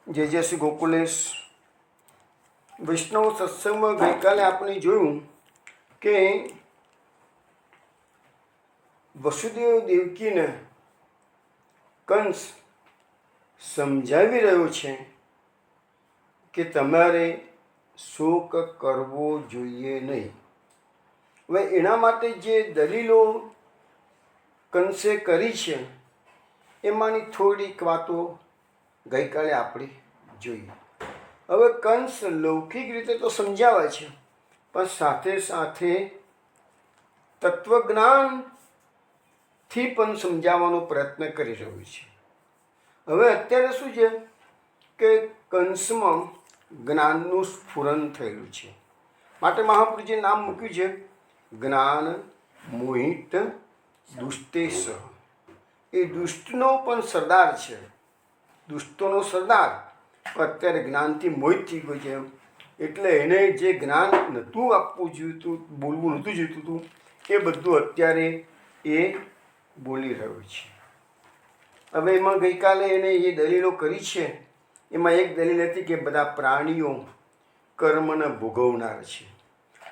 જય જય શ્રી ગોકુલેશ. વૈષ્ણવ સત્સંગમાં ગઈકાલે આપણે જોયું કે વસુદેવ દેવકીને કંસ સમજાવી રહ્યો છે કે તમારે શોક કરવો જોઈએ નહીં. હવે એના માટે જે દલીલો કંસે કરી છે એમાંની થોડીક વાતો ગઈકાલે આપણે જોઈએ. હવે કંસ લૌકિક રીતે તો સમજાવે છે, પણ સાથે સાથે તત્વજ્ઞાનથી પણ સમજાવવાનો પ્રયત્ન કરી રહ્યો છે. હવે અત્યારે શું છે કે કંસમાં જ્ઞાનનું સ્ફુરન થયેલું છે, માટે મહાપુરુષે નામ મૂક્યું છે જ્ઞાન મોહિત દુષ્ટેશ. એ દુષ્ટનો પણ સરદાર છે, દુષ્ટોનો સરદાર, અત્યારે જ્ઞાનથી મોહિત થઈ ગયો છે. એટલે એને જે જ્ઞાન નહોતું આપવું જોઈતું, બોલવું નહોતું જોઈતું હતું, એ બધું અત્યારે એ બોલી રહ્યો છે. હવે એમાં ગઈકાલે એને એ દલીલો કરી છે. એમાં એક દલીલ હતી કે બધા પ્રાણીઓ કર્મને ભોગવનાર છે.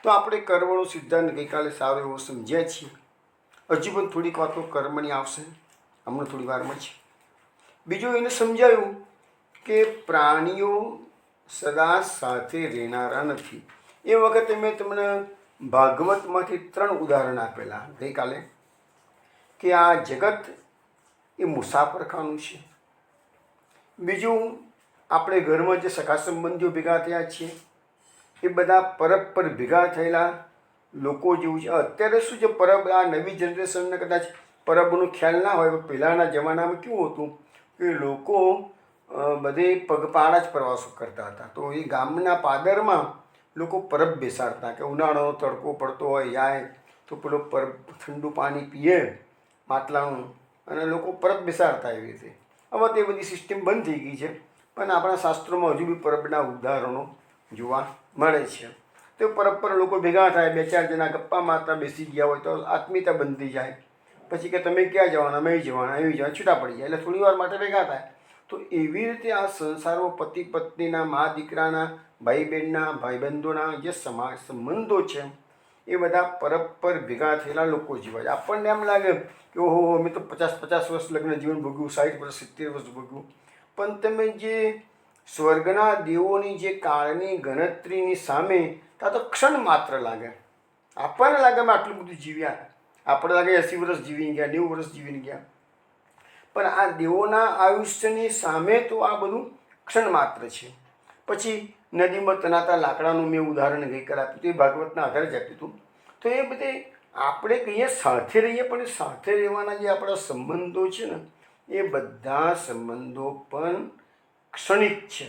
તો આપણે કર્મનો સિદ્ધાંત ગઈકાલે સારો એવો સમજ્યા છીએ. હજુ પણ થોડીક વાતો કર્મની આવશે હમણાં થોડી વારમાં છે. બીજું એને સમજાયું કે પ્રાણીઓ સદા સાથે રહેનારા નથી. એ વખતે મેં તમને ભાગવતમાંથી 3 ઉદાહરણ આપેલા ગઈકાલે કે આ જગત એ મુસાફરખાનું છે. બીજું, આપણે ઘરમાં જે સગા સંબંધીઓ ભેગા થયા છીએ એ બધા પરબ પર ભેગા થયેલા લોકો જેવું છે. અત્યારે શું છે, પરબ આ નવી જનરેશનને કદાચ પરબનો ખ્યાલ ના હોય, પહેલાંના જમાનામાં કેવું હતું કે લોકો બધે પગપાળા જ પ્રવાસો કરતા હતા. તો એ ગામના પાદરમાં લોકો પરબ બેસાડતા કે ઉનાળાનો તડકો પડતો હોય જાય તો પેલો પરબ ઠંડુ પાણી પીએ માટલાનું, અને લોકો પરબ બેસાડતા એવી રીતે. હવે તે બધી સિસ્ટમ બંધ થઈ ગઈ છે, પણ આપણા શાસ્ત્રોમાં હજુ બી પરબના ઉદાહરણો જોવા મળે છે. તો પરબ પર લોકો ભેગા થાય, 2-4 જણા ગપ્પા મારતા બેસી ગયા હોય તો આત્મીયતા બનતી જાય. પછી કે તમે ક્યાં જવાના, અમે જવાના, એવી જવાના, છૂટા પડી જાય, એટલે થોડી વાર માટે ભેગા થાય. તો એવી રીતે આ સંસારમાં પતિ પત્નીના, મા દીકરાના, ભાઈ બહેનના, ભાઈબંધોના જે સંબંધો છે એ બધા પરબ પર ભેગા થયેલા લોકો જેવા છે. આપણને એમ લાગે કે ઓહો અમે તો 50 વર્ષ લગ્ન જીવન ભોગ્યું, 60 વર્ષ 70 વર્ષ ભોગ્યું, પણ તમે જે સ્વર્ગના દેવોની જે કાળની ગણતરીની સામે ત્યાં તો ક્ષણ માત્ર લાગે. આપણને લાગે અમે આટલું બધું જીવ્યા, આપણે લાગે 80 વર્ષ જીવી ગયા, 90 વર્ષ જીવીને ગયા, પણ આ દેવોના આયુષ્યની સામે તો આ બધું ક્ષણ માત્ર છે. પછી નદીમાં તનાતા લાકડાનું મેં ઉદાહરણ ગઈકાલે આપ્યું હતું, એ ભાગવતના આધારે જ આપ્યું હતું. તો એ બધે આપણે કહીએ સાથે રહીએ, પણ સાથે રહેવાના જે આપણા સંબંધો છે ને એ બધા સંબંધો પણ ક્ષણિક છે.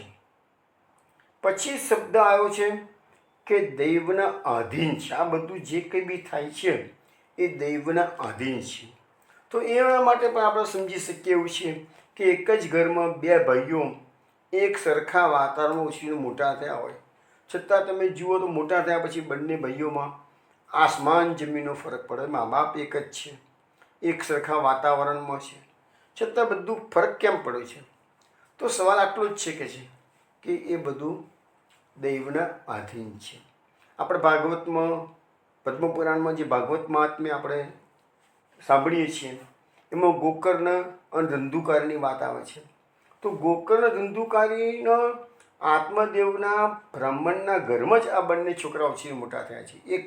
પછી શબ્દ આવ્યો છે કે દૈવના આધીન છે. આ બધું જે કંઈ બી થાય છે એ દૈવના આધીન છે. તો એના માટે પણ આપણે સમજી શકીએ એવું છે કે એક જ ઘરમાં 2 ભાઈઓ એક સરખા વાતાવરણમાં ઉછરીને મોટા થયા હોય, છતાં તમે જુઓ તો મોટા થયા પછી બંને ભાઈઓમાં આસમાન જમીનનો ફરક પડે. મા બાપ એક જ છે, એક સરખા વાતાવરણમાં છે, છતાં બધું ફરક કેમ પડે છે? તો સવાલ આટલો જ છે કે એ બધું દૈવના આધીન છે. આપણે ભાગવતમાં, પદ્મપુરાણમાં જે ભાગવત મહાત્મ્ય આપણે સાંભળીએ છીએ એમાં ગોકર્ણ અને ધંધુકારીની વાત આવે છે. તો ગોકર્ણ ધંધુકારીના આત્મદેવના બ્રાહ્મણના ઘરમાં જ આ બંને છોકરાઓ છે મોટા થયા છે. એક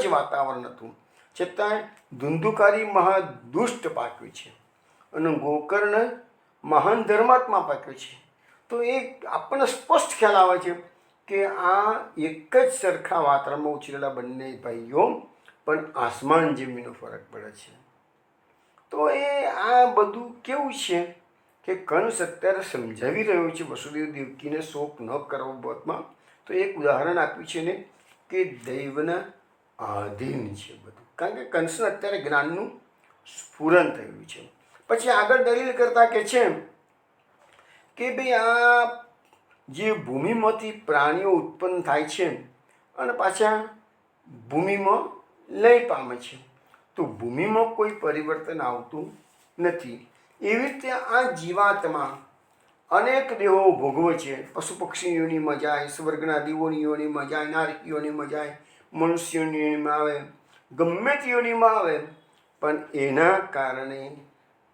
જ વાતાવરણ હતું, છતાંય ધંધુકારી મહાદુષ્ટ પાક્યું છે અને ગોકર્ણ મહાન ધર્માત્મા પાક્યો છે. તો એ આપણને સ્પષ્ટ ખ્યાલ આવે છે કે આ એક જ સરખા વાતાવરણમાં ઉછરેલા બંને ભાઈઓ પણ આસમાન જમીનનો ફરક પડે છે. તો એ આ બધું કેવું છે કે કંસ અત્યારે સમજાવી રહ્યો છે વસુદેવ દેવકીને શોક ન કરવો બાબતમાં. તો એક ઉદાહરણ આપ્યું છે ને કે દૈવના આધીન છે બધું, કારણ કે કંસને અત્યારે જ્ઞાનનું સ્ફુરન થયું છે. પછી આગળ દલીલ કરતા કે છે કે ભાઈ આ જે ભૂમિમાંથી પ્રાણીઓ ઉત્પન્ન થાય છે અને પાછા ભૂમિમાં લય પામે છે, તો ભૂમિમાં કોઈ પરિવર્તન આવતું નથી. એવી રીતે આ જીવાત્મા અનેક દેહો ભોગવે છે. પશુ પક્ષી યોનિમાં જાય, સ્વર્ગના દેવોની યોનિમાં જાય, નારક યોનિમાં જાય, મનુષ્યોની યોનિમાં આવે, ગમે તે યોનિમાં આવે, પણ એના કારણે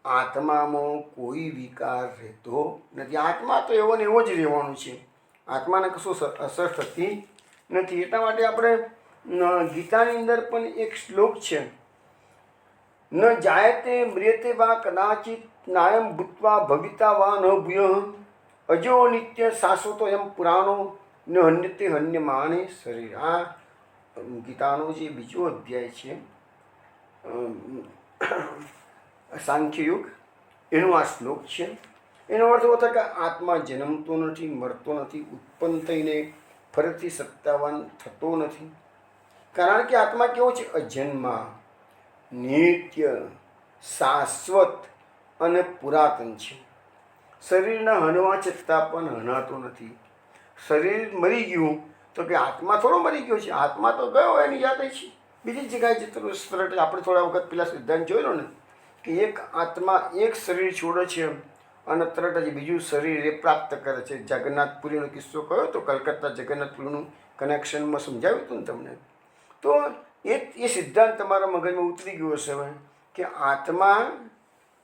આત્મામાં કોઈ વિકાર રહેતો નથી. આત્મા તો એવો ને એવો જ રહેવાનો છે. આત્માને કશું અસર થતી નથી. એટલા માટે આપણે ગીતાની અંદર પણ એક શ્લોક છે, ન જાયતે મ્રિયતે વા કદાચિત નાયમ ભૂત્વા ભવિતા વા ન ભૂય અજો નિત્ય શાશ્વતો એમ પુરાણો ન હન્યતે હન્યમાને શરીર. આ ગીતાનો જે બીજો અધ્યાય છે, સાંખ્યયુગ, એનો આ શ્લોક છે. એનો અર્થ એવો થાય કે આત્મા જન્મતો નથી, મરતો નથી, ઉત્પન્ન થઈને ફરીથી સત્તાવાન થતો નથી. કારણ કે આત્મા કેવો છે? અજન્મા, નિત્ય, શાશ્વત અને પુરાતન છે. શરીરના હનવા છતાં પણ હનાતો નથી. શરીર મરી ગયું તો કે આત્મા થોડો મરી ગયો છે. આત્મા તો ગયો એની જાતે છે, બીજી જગ્યાએ જતો. સરળ આપણે થોડા વખત પેલા સિદ્ધાંત જોયેલો ને કે એક આત્મા એક શરીર છોડે છે અને તરત જ બીજું શરીર એ પ્રાપ્ત કરે છે. જગન્નાથપુરીનો કિસ્સો કયો તો કલકત્તા જગન્નાથપુરીનું કનેક્શનમાં સમજાવ્યું હતું ને તમને. તો એ સિદ્ધાંત તમારા મગજમાં ઉતરી ગયો હશે હવે કે આત્મા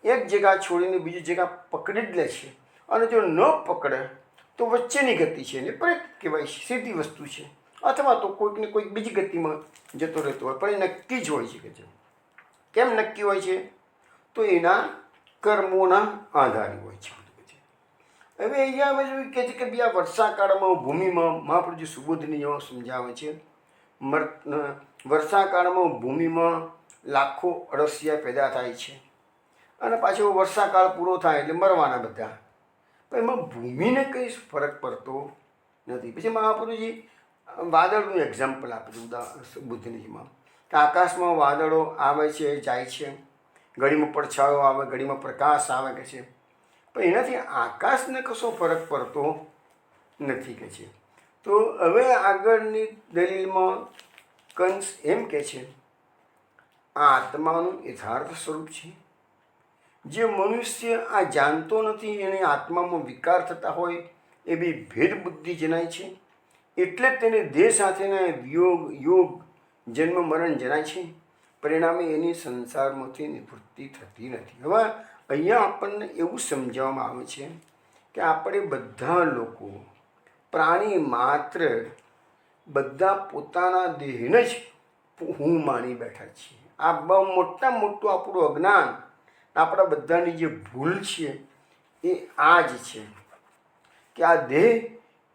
એક જગ્યા છોડીને બીજી જગ્યા પકડી જ લે છે, અને જો ન પકડે તો વચ્ચેની ગતિ છે એને પ્રેત કહેવાય છે, સીધી વસ્તુ છે. અથવા તો કોઈકને કોઈક બીજી ગતિમાં જતો રહેતો હોય, પણ એ નક્કી જ હોય છે. કે છે કેમ નક્કી હોય છે? તો એના કર્મોના આધારે હોય છે. હવે અહીંયા બધું કહે છે કે ભાઈ આ વર્ષાકાળમાં ભૂમિમાં મહાપ્રભુજી સુબોધની સમજાવે છે, વર્ષાકાળમાં ભૂમિમાં લાખો અળસિયા પેદા થાય છે, અને પાછો વર્ષાકાળ પૂરો થાય એટલે મરવાના બધા. પણ એમાં ભૂમિને કંઈ ફરક પડતો નથી. પછી મહાપ્રભુજી વાદળનું એક્ઝામ્પલ આપે છે બુદ્ધનીજીમાં, કે આકાશમાં વાદળો આવે છે, જાય છે, ઘડીમાં પડછાયો આવે, ઘડીમાં પ્રકાશ આવે કે છે, પણ એનાથી આકાશને કશો ફરક પડતો નથી કે છે. તો હવે આગળની દલીલમાં કંસ એમ કે છે આ આત્માનું યથાર્થ સ્વરૂપ છે. જે મનુષ્ય આ જાણતો નથી, એને આત્મામાં વિકાર થતા હોય એ બી ભેદ બુદ્ધિ જણાય છે. એટલે જ તેને દેહ સાથેના વિયોગ, યોગ, જન્મ મરણ જણાય છે. પરિણામે એની સંસારમાંથી નિવૃત્તિ થતી નથી. હવે અહીંયા આપણને એવું સમજાવવામાં આવે છે કે આપણે બધા લોકો, પ્રાણી માત્ર, બધા પોતાના દેહને જ હું માની બેઠા છીએ. આ બહુ મોટામાં મોટું આપણું અજ્ઞાન, આપણા બધાની જે ભૂલ છે એ આ જ છે કે આ દેહ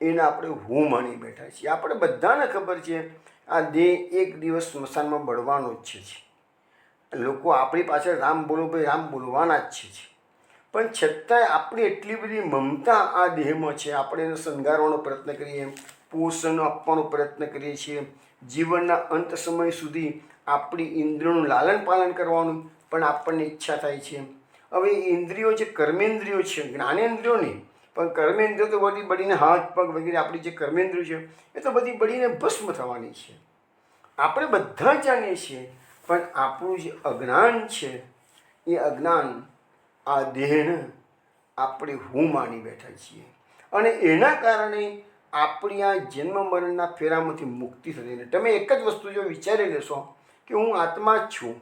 એને આપણે હું માની બેઠા છીએ. આપણે બધાને ખબર છે આ દેહ એક દિવસ સ્મશાનમાં બળવાનો જ છે. લોકો આપણી પાછળ રામ બોલો ભાઈ રામ બોલવાના જ છે, પણ છતાંય આપણી એટલી બધી મમતા આ દેહમાં છે. આપણે એને શણગારવાનો પ્રયત્ન કરીએ, પોષણ આપવાનો પ્રયત્ન કરીએ છીએ, જીવનના અંત સમય સુધી આપણી ઇન્દ્રિયોનું લાલન પાલન કરવાનું પણ આપણને ઈચ્છા થાય છે. હવે ઇન્દ્રિયો જે કર્મેન્દ્રિયો છે, જ્ઞાનેન્દ્રિયો નહીં, પણ કર્મેન્દ્રિયો તો બધી બળીને હાથ પગ વગેરે આપણી જે કર્મેન્દ્રિયો છે એ તો બધી બળીને ભસ્મ થવાની છે. આપણે બધા જાણીએ છીએ, પણ આપણું જે અજ્ઞાન છે એ અજ્ઞાન આ દેહને આપણે હું માની બેઠા છીએ, અને એના કારણે આપણી આ જન્મ મરણના ફેરામાંથી મુક્તિ થતી નથી. તમે એક જ વસ્તુ જો વિચારી લેશો કે હું આત્મા જ છું,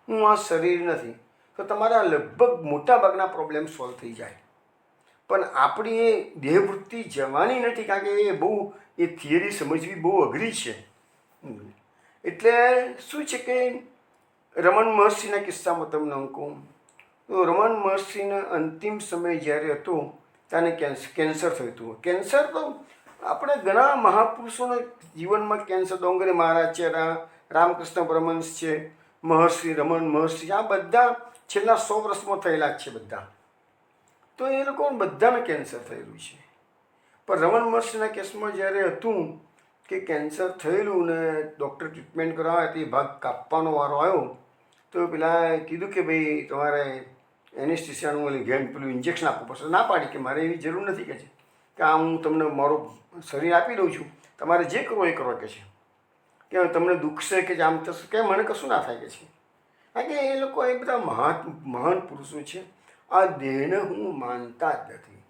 હું આ શરીર નથી, તો તમારા લગભગ મોટાભાગના પ્રોબ્લેમ સોલ્વ થઈ જાય. પણ આપણી એ દેહવૃત્તિ જવાની નથી, કારણ કે એ બહુ એ થિયરી સમજવી બહુ અઘરી છે. એટલે શું છે કે રમણ મહર્ષિના કિસ્સામાં તમને હું કહું તો રમણ મહર્ષિના અંતિમ સમય જ્યારે હતો ત્યારે કેન્સર થયું હતું. કેન્સર તો આપણે ઘણા મહાપુરુષોના જીવનમાં કેન્સર, ડોંગરે મહારાજ છે, રામકૃષ્ણ પરમહંસ છે, મહર્ષિ રમણ મહર્ષિ, આ બધા છેલ્લા 100 વર્ષમાં થયેલા જ છે બધા. તો એ લોકો બધાને કેન્સર થયેલું છે. પણ રમણ મહર્ષિના કેસમાં જ્યારે હતું કે કેન્સર થયેલું ને ડૉક્ટર ટ્રીટમેન્ટ કરાવે તે ભાગ કાપવાનો વારો આવ્યો, તો પેલા કીધું કે ભાઈ તમારે એનેસ્થિસિયાનું ઘેન પેલું ઇન્જેક્શન આપવું પડશે. ના પાડી કે મારે એવી જરૂર નથી કે છે, કે આ હું તમને મારું શરીર આપી દઉં છું, તમારે જે કરવો એ કરો કે છે, કે તમને દુખશે કે આમ થશે કે મને કશું ના થાય કે છે. કારણ કે એ લોકો એ બધા મહાન પુરુષો છે, આ દેહને હું માનતા જ નથી.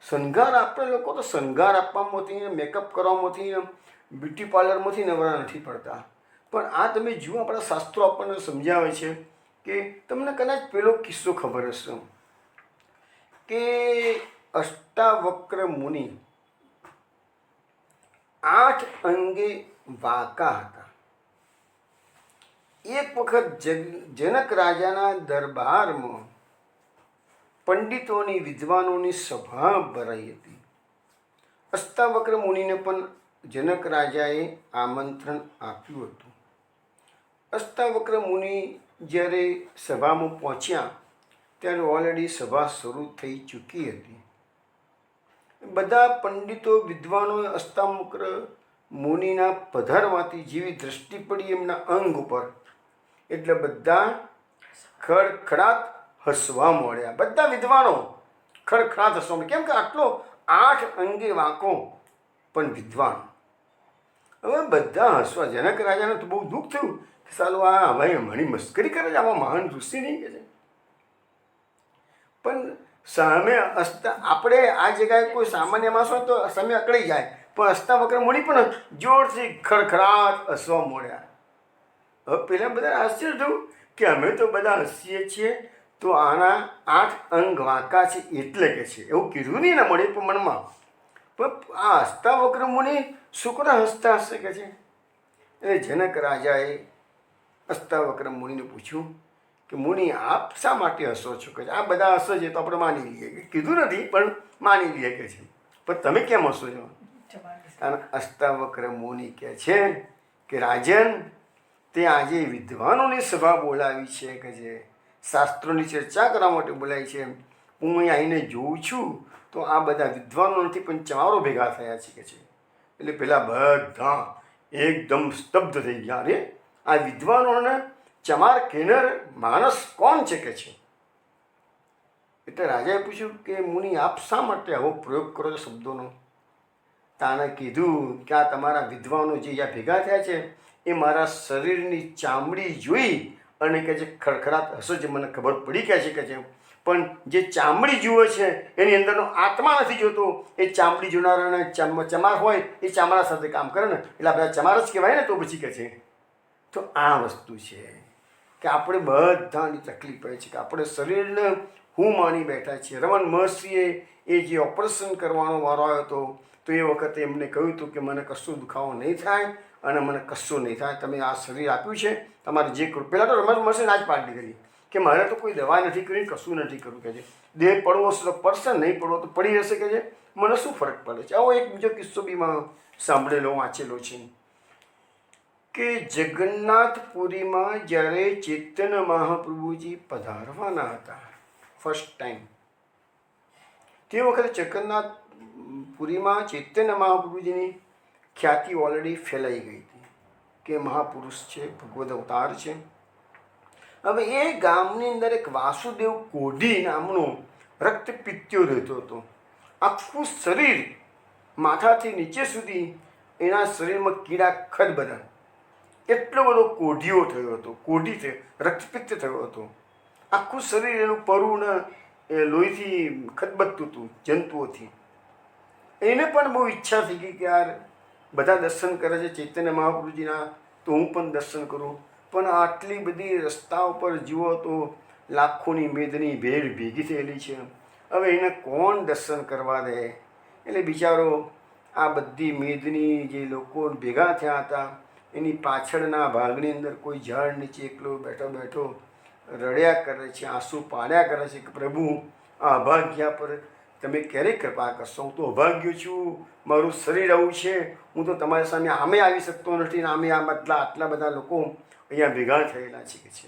શણગાર આપણે લોકો તો શણગાર આપવામાંથી, મેકઅપ કરવામાંથી, બ્યુટી પાર્લરમાંથી નવરા નથી પડતા. પણ આ તમે જુઓ, આપણા શાસ્ત્રો આપણને સમજાવે છે કે તમને કદાચ પેલો કિસ્સો ખબર હશે કે અષ્ટાવક્ર મુનિ 8 અંગે વાંકા હતા. એક વખત જનક રાજાના દરબારમાં પંડિતોની, વિદ્વાનોની સભા ભરાઈ હતી. અષ્ટાવક્ર મુનિને પણ જનક રાજાએ આમંત્રણ આપ્યું હતું. અષ્ટાવક્ર મુનિ જ્યારે સભામાં પહોંચ્યા ત્યારે ઓલરેડી સભા શરૂ થઈ ચૂકી હતી. બધા પંડિતો, વિદ્વાનો અષ્ટાવક્ર મુનિના પધારવાથી જેવી દૃષ્ટિ પડી એમના અંગ ઉપર, એટલે બધા ખડખડાટ હસવા મળ્યા. બધા વિદ્વાનો ખડખડાટ હસવા મળ્યા. કેમ કે આટલો 8 અંગે વાંકો પણ વિદ્વાન. હવે બધા હસવા. જનક રાજાને તો બહુ દુઃખ થયું કે સાલું આ ભાઈ અમારી મસ્કરી કરે છે, આમાં મહાન ઋષિ નહીં કે છે. પણ સામે આપણે આ જગ્યાએ કોઈ સામાન્ય માણસ હોય તો સામે અકળાઈ જાય, પણ અષ્ટાવક્ર મુનિ પણ જોરથી ખડખડાટ હસવા મળ્યા. હવે પેલા બધા આશ્ચર્ય થયું કે અમે તો બધા હસીએ છીએ, તો આના 8 અંગ વાંકા છે એટલે કે છે. એવું કીધું નહીં ને મળે પણ મનમાં. પણ આ અષ્ટાવક્ર મુનિ શુક્ર હસતા હશે કે છે. એટલે જનક રાજાએ અષ્ટાવક્ર મુનિને પૂછ્યું કે મુનિ આપ શા માટે હસો છો? કે આ બધા હસો છે તો આપણે માની લઈએ કે કીધું નથી પણ માની લઈએ કે છે, પણ તમે કેમ હસો છો? કારણ અષ્ટાવક્ર મુનિ કહે છે કે રાજન, તે આજે વિદ્વાનોની સભા બોલાવી છે કે જે શાસ્ત્રોની ચર્ચા કરવા માટે બોલાવી છે. હું અહીં આવીને જોઉં છું તો આ બધા વિદ્વાનો નથી પણ ચમારો ભેગા થયા છે કે છે. એટલે પેલા બધા એકદમ સ્તબ્ધ થઈ ગયા. અરે આ વિદ્વાનોને ચમાર કેનર માણસ કોણ છે કે છે. એટલે રાજાએ પૂછ્યું કે મુનિ આપ શા માટે આવો પ્રયોગ કરો છો શબ્દોનો? તાને કીધું કે આ તમારા વિદ્વાનો જે અહીંયા ભેગા થયા છે એ મારા શરીરની ચામડી જોઈ અને કે જે ખડખડાટ હસો જે મને ખબર પડી ગયા છે કે છે, પણ જે ચામડી જુએ છે એની અંદરનો આત્મા નથી જોતો. એ ચામડી જોનારાને ચમાર હોય એ ચામડા સાથે કામ કરે ને, એટલે આપણે ચમાર જ કહેવાય ને. તો પછી કહે છે તો આ વસ્તુ છે કે આપણે બધાની તકલીફ પડે છે કે આપણે શરીરને હું માની બેઠા છીએ. રમણ મહર્ષિએ એ જે ઓપરેશન કરવાનો વારો આવ્યો હતો તો એ વખતે એમને કહ્યું હતું કે મને કશું દુખાવો નહીં થાય અને મને કશું નહીં થાય. તમે આ શરીર આપ્યું છે, તમારે જે કરું. પહેલાં તો રમણ મહર્ષિએ ના જ પાડી કરી કે મારે તો કોઈ દવા નથી કરી, કશું નથી કરવું કે છે. દેહ પડવો હશે તો પડશે, નહીં પડવો તો પડી જશે કે છે. મને શું ફરક પડે છે? આવો એક બીજો કિસ્સો બી મેં સાંભળેલો, વાંચેલો છે કે જગન્નાથપુરીમાં જ્યારે ચૈતન્ય મહાપ્રભુજી પધારવાના હતા ફર્સ્ટ ટાઈમ, તે વખતે જગન્નાથપુરીમાં ચૈતન્ય મહાપ્રભુજીની ખ્યાતિ ઓલરેડી ફેલાઈ ગઈ હતી કે મહાપુરુષ છે, ભગવદ અવતાર છે. હવે એ ગામની અંદર એક વાસુદેવ કોઢી નામનો રક્તપિત્યો રહેતો હતો. આખું શરીર માથાથી નીચે સુધી એના શરીરમાં કીડા ખદબદા. એટલો બધો કોઢિયો થયો હતો, કોઢી થયો, રક્તપિત્ત થયો હતો. આખું શરીર એનું પરુ ને લોહીથી ખદબદતું હતું, જંતુઓથી. એને પણ બહુ ઈચ્છા થઈ ગઈ કે યાર બધા દર્શન કરે છે ચૈતન્ય મહાપ્રભુજીના, તો હું પણ દર્શન કરું. પણ આટલી બધી રસ્તા ઉપર જુઓ તો લાખોની મેદની ભીડ ભેગી થયેલી છે. હવે એને કોણ દર્શન કરવા દે? એટલે બિચારો આ બધી મેદની જે લોકો ભેગા થયા હતા એની પાછળના ભાગની અંદર કોઈ ઝાડ નીચે એકલો બેઠો બેઠો રડ્યા કરે છે, આંસુ પાડ્યા કરે છે કે પ્રભુ આ અભાગ્યા પર તમે ક્યારે કૃપા કરશો? હું તો અભાગ્યો છું, મારું શરીર આવું છે, હું તો તમારી સામે આમે આવી શકતો નથી ને આમે આ આટલા બધા લોકો અહીંયા ભેગા થયેલા છે કે છે.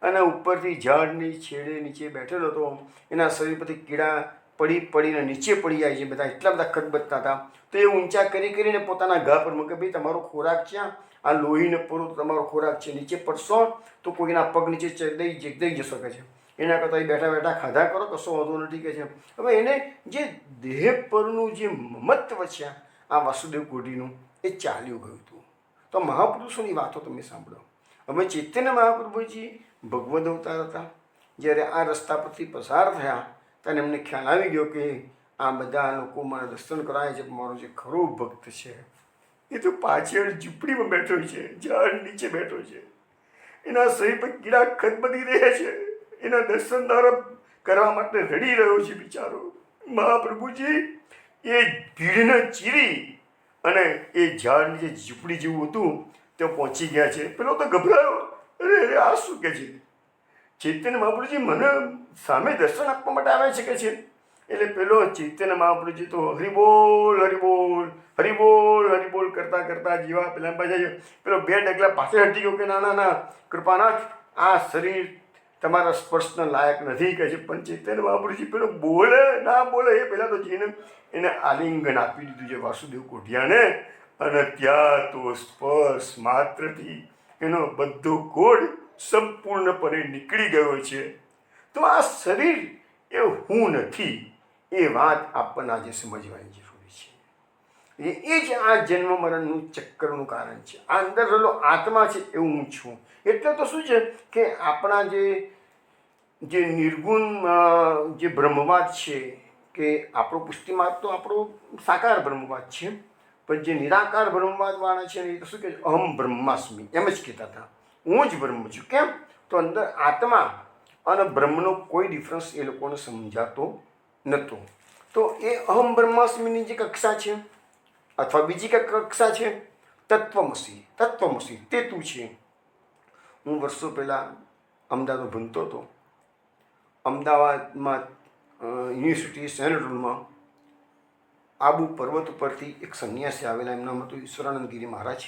અને ઉપરથી ઝાડની છેડે નીચે બેઠેલો હતો, એના શરીર પરથી કીડા પડીને નીચે પડી જાય છે. બધા એટલા બધા ખદબદતા હતા. તો એ ઊંચા કરીને પોતાના ઘા પર મૂકે, ભાઈ તમારો ખોરાક છે, આ લોહીને પૂરું તમારો ખોરાક છે, નીચે પડશો તો કોઈના પગ નીચે દઈ જશો કે છે. એના કરતાં બેઠા બેઠા ખાધા કરો, કશો વાંધો નથી કે છે. હવે એને જે દેહ પરનું જે મમત્વ છે આ વાસુદેવ કોઢીનું એ ચાલ્યું ગયું હતું. તો મહાપુરુષોની વાતો તમે સાંભળો. હવે ચૈતન્ય મહાપ્રભુજી ભગવદ અવતાર હતા. જ્યારે આ રસ્તા પરથી પસાર થયા ત્યારે એમને ખ્યાલ આવી ગયો કે આ બધા લોકો મારા દર્શન કરાય છે, મારો જે ખરો ભક્ત છે એ તો પાછળ ઝૂંપડીમાં બેઠો છે, ઝાડ નીચે બેઠો છે, એના શરીર પર કીડા ખદબદી રહ્યા છે, એના દર્શન કરવા માટે રડી રહ્યો છે બિચારો. મહાપ્રભુજી એ ભીડને ચીરી અને એ ઝાડ નીચે ઝૂંપડી જેવું હતું ત્યાં પહોંચી ગયા છે. પેલો તો ગભરાયો, અરે આ શું કે છે? ચૈતન્ય મહાપ્રભુજી મને સામે દર્શન આપવા માટે આવે છે કે છે. એટલે પેલો ચૈતન્ય મહાપ્રભુજી તો હરિબોલ હરિબોલ હરિબોલ હરિબોલ કરતા કરતા જેવા પેલા પાછા પેલો 2 ડગલા પાછળ હટી ગયો કે ના ના ના કૃપાનાથ, આ શરીર તમારા સ્પર્શના લાયક નથી કહે છે. પણ ચૈતન્ય મહાપ્રભુજી પેલો બોલે ના બોલે એ પહેલાં તો જઈને એને આલિંગન આપી દીધું છે વાસુદેવ કોઠિયાને. અને ત્યાં તો સ્પર્શ માત્રથી એનો બધો કોડ સંપૂર્ણપણે નીકળી ગયો છે. તો આ શરીર એ હું નથી, એ વાત આપણને આજે સમજવાની જરૂરી છે. એ જ આ જન્મ મરણનું ચક્કરનું કારણ છે. આ અંદર રહેલો આત્મા છે એ હું છું. એટલે તો શું છે કે આપણા જે નિર્ગુણ જે બ્રહ્મવાદ છે, કે આપણો પુષ્ટિમાર્ગ તો આપણો સાકાર બ્રહ્મવાદ છે, પણ જે નિરાકાર બ્રહ્મવાદવાળા છે ને એ તો શું કહે છે, અહમ બ્રહ્માસ્મિ એમ જ કહેતા હતા, હું જ બ્રહ્મ છું. કેમ? તો અંદર આત્મા અને બ્રહ્મનો કોઈ ડિફરન્સ એ લોકોને સમજાતો નહોતો. તો એ અહમ બ્રહ્માસ્મિની જે કક્ષા છે અથવા બીજી કંઈક કક્ષા છે તત્વમસી. તત્વમસી તે તું છે. હું વર્ષો પહેલાં અમદાવાદમાં ભણતો હતો. અમદાવાદમાં યુનિવર્સિટી સેનેટરમાં આબુ પર્વત ઉપરથી એક સંન્યાસી આવેલા, એમનું નામ હતું ઈશ્વરાનંદ ગિરી મહારાજ.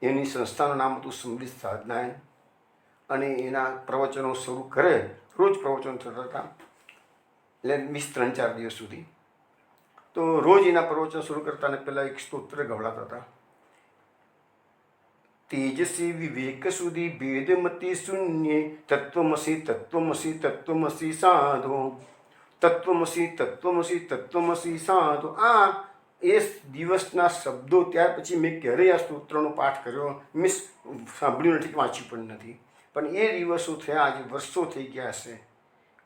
એની સંસ્થાનું નામ હતું સમૃદ્ધ સાધનાયન. અને એના પ્રવચનો શરૂ કરે, રોજ પ્રવચનો થતા હતા, એટલે 20-3-4 દિવસ સુધી. તો રોજ એના પ્રવચન શરૂ કરતા અને પહેલાં એક સ્તોત્ર ગવડાતા હતા. તેજસી વિવેક સુધી ભેદમતી શૂન્ય તત્વમસી તત્વમસી તત્વમસી સાધો તત્વમસી તત્વમસી તત્વમસી સાધો. આ એ દિવસના શબ્દો. ત્યાર પછી મેં ક્યારેય આ સ્તોત્રનો પાઠ કર્યો સાંભળ્યું નથી, વાંચ્યું પણ નથી. પણ એ દિવસો થયા, આજે વર્ષો થઈ ગયા હશે,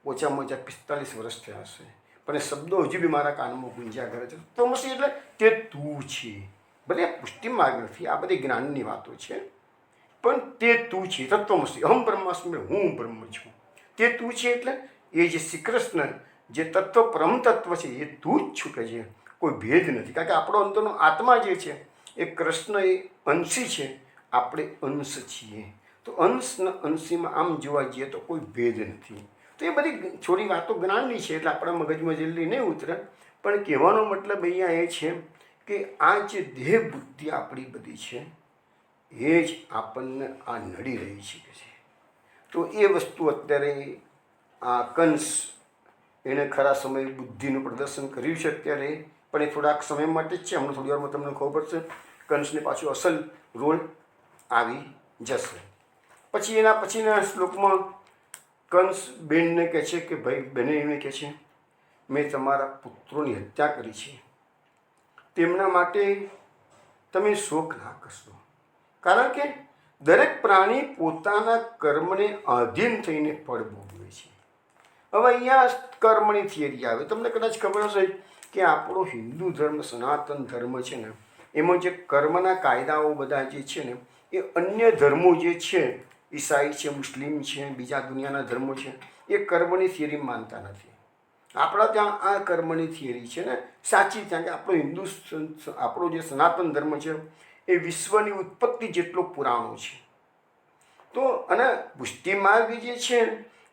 ઓછામાં ઓછા 45 વર્ષ થયા હશે, પણ એ શબ્દો હજુ બી મારા કાનમાં ગુંજ્યા કરે છે. તત્વમસી એટલે તે તું છે. ભલે પુષ્ટિ માર્ગ નથી, આ બધી જ્ઞાનની વાતો છે, પણ તે તું છે. તત્વમસી અહમ બ્રહ્માસ્મિ, હું બ્રહ્મ છું. તે તું છે એટલે એ જે શ્રી કૃષ્ણ જે તત્વ પરમ તત્વ છે એ તું જ છું કે છે, કોઈ ભેદ નથી. કારણ કે આપણો અંદરનો આત્મા જે છે એ કૃષ્ણ એ અંશી છે, આપણે અંશ છીએ. તો અંશના અંશીમાં આમ જોવા જઈએ તો કોઈ ભેદ નથી. તો એ બધી થોડી વાતો જ્ઞાનની છે, એટલે આપણા મગજમાં જલ્દી નહીં ઉતરે. પણ કહેવાનો મતલબ અહીંયા એ છે કે આ જે દેહ બુદ્ધિ આપણી બધી છે એ જ આપણને આ નડી રહી છે. તો એ વસ્તુ અત્યારે આ કંસ એણે ખરા સમયે બુદ્ધિનું પ્રદર્શન કર્યું છે અત્યારે, પણ એ થોડાક સમય માટે જ છે. હમણાં થોડી વારમાં તમને ખબર પડશે કંસને પાછું અસલ રોલ આવી જશે. પછી એના પછીના શ્લોકમાં કંસ બેનને કહે છે કે ભાઈ, બને એને કહે છે મેં તમારા પુત્રોની હત્યા કરી છે, તેમના માટે તમે શોક ના કરશો, કારણ કે દરેક પ્રાણી પોતાના કર્મને આધીન થઈને ફળ ભોગવે છે. હવે અહીંયા કર્મની થિયરી આવે. તમને કદાચ ખબર હશે કે આપણો હિન્દુ ધર્મ સનાતન ધર્મ છે ને, એમાં જે કર્મના કાયદાઓ બધા જે છે ને એ અન્ય ધર્મો જે છે, ઈસાઈ છે, મુસ્લિમ છે, બીજા દુનિયાના ધર્મો છે, એ કર્મની થિયરી માનતા નથી. આપણા ત્યાં આ કર્મની થિયરી છે ને સાચી. ત્યાં કે આપણો જે સનાતન ધર્મ છે એ વિશ્વની ઉત્પત્તિ જેટલો પુરાણો છે. તો અને પુષ્ટિ માર્ગ જે છે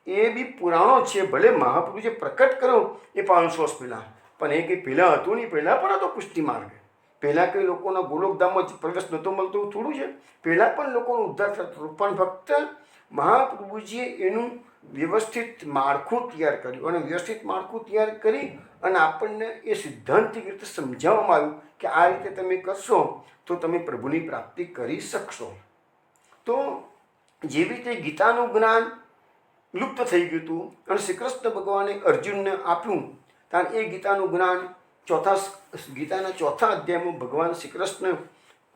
એ બી પુરાણો છે. ભલે મહાપ્રભુ જે પ્રકટ કર્યો એ 500 વર્ષ પહેલાં, પણ એ કંઈ પહેલાં હતું નહીં. પહેલાં પણ હતો પુષ્ટિ માર્ગ. પહેલાં કંઈ લોકોના ગોલોકધામમાં પ્રવેશ નહોતો મળતો એવું થોડું છે. પહેલાં પણ લોકોનો ઉદ્ધાર થતો, પણ ફક્ત મહાપ્રભુજીએ એનું વ્યવસ્થિત માળખું તૈયાર કર્યું. અને વ્યવસ્થિત માળખું તૈયાર કરી અને આપણને એ સિદ્ધાંતિક રીતે સમજાવવામાં આવ્યું કે આ રીતે તમે કરશો તો તમે પ્રભુની પ્રાપ્તિ કરી શકશો. તો જેવી રીતે ગીતાનું જ્ઞાન લુપ્ત થઈ ગયું હતું અને શ્રી કૃષ્ણ ભગવાને અર્જુનને આપ્યું, કારણ એ ગીતાનું જ્ઞાન ગીતાના 4થા અધ્યાયમાં ભગવાન શ્રી કૃષ્ણ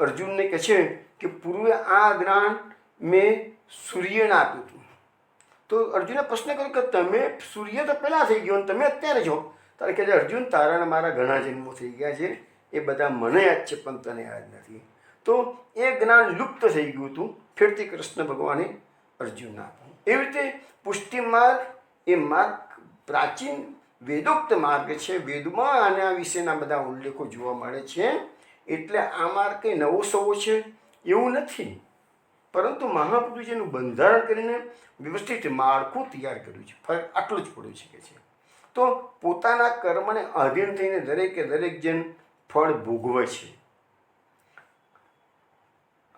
અર્જુનને કહે છે કે પૂર્વે આ જ્ઞાન મેં સૂર્યને આપ્યું હતું. તો અર્જુને પ્રશ્ન કર્યો કે તમે સૂર્ય તો પહેલાં થઈ ગયો અને તમે અત્યારે છો, તારે કહે છે અર્જુન તારા મારા ઘણા જન્મો થઈ ગયા છે, એ બધા મને યાદ છે પણ તને યાદ નથી. તો એ જ્ઞાન લુપ્ત થઈ ગયું હતું, ફેરથી કૃષ્ણ ભગવાને અર્જુનને આપ્યું. એવી રીતે પુષ્ટિ માર્ગ એ માર્ગ પ્રાચીન વેદોક્ત માર્ગ છે. વેદમાં આના વિશેના બધા ઉલ્લેખો જોવા મળે છે. એટલે આ માર્ગ કંઈ નવો સવો છે એવું નથી, પરંતુ મહાપુરુષોનું બંધારણ કરીને વ્યવસ્થિત માળખું તૈયાર કર્યું છે. ફરક આટલું જ પડ્યું છે કે છે. તો પોતાના કર્મને આધીન થઈને દરેકે દરેક જણ ફળ ભોગવે છે.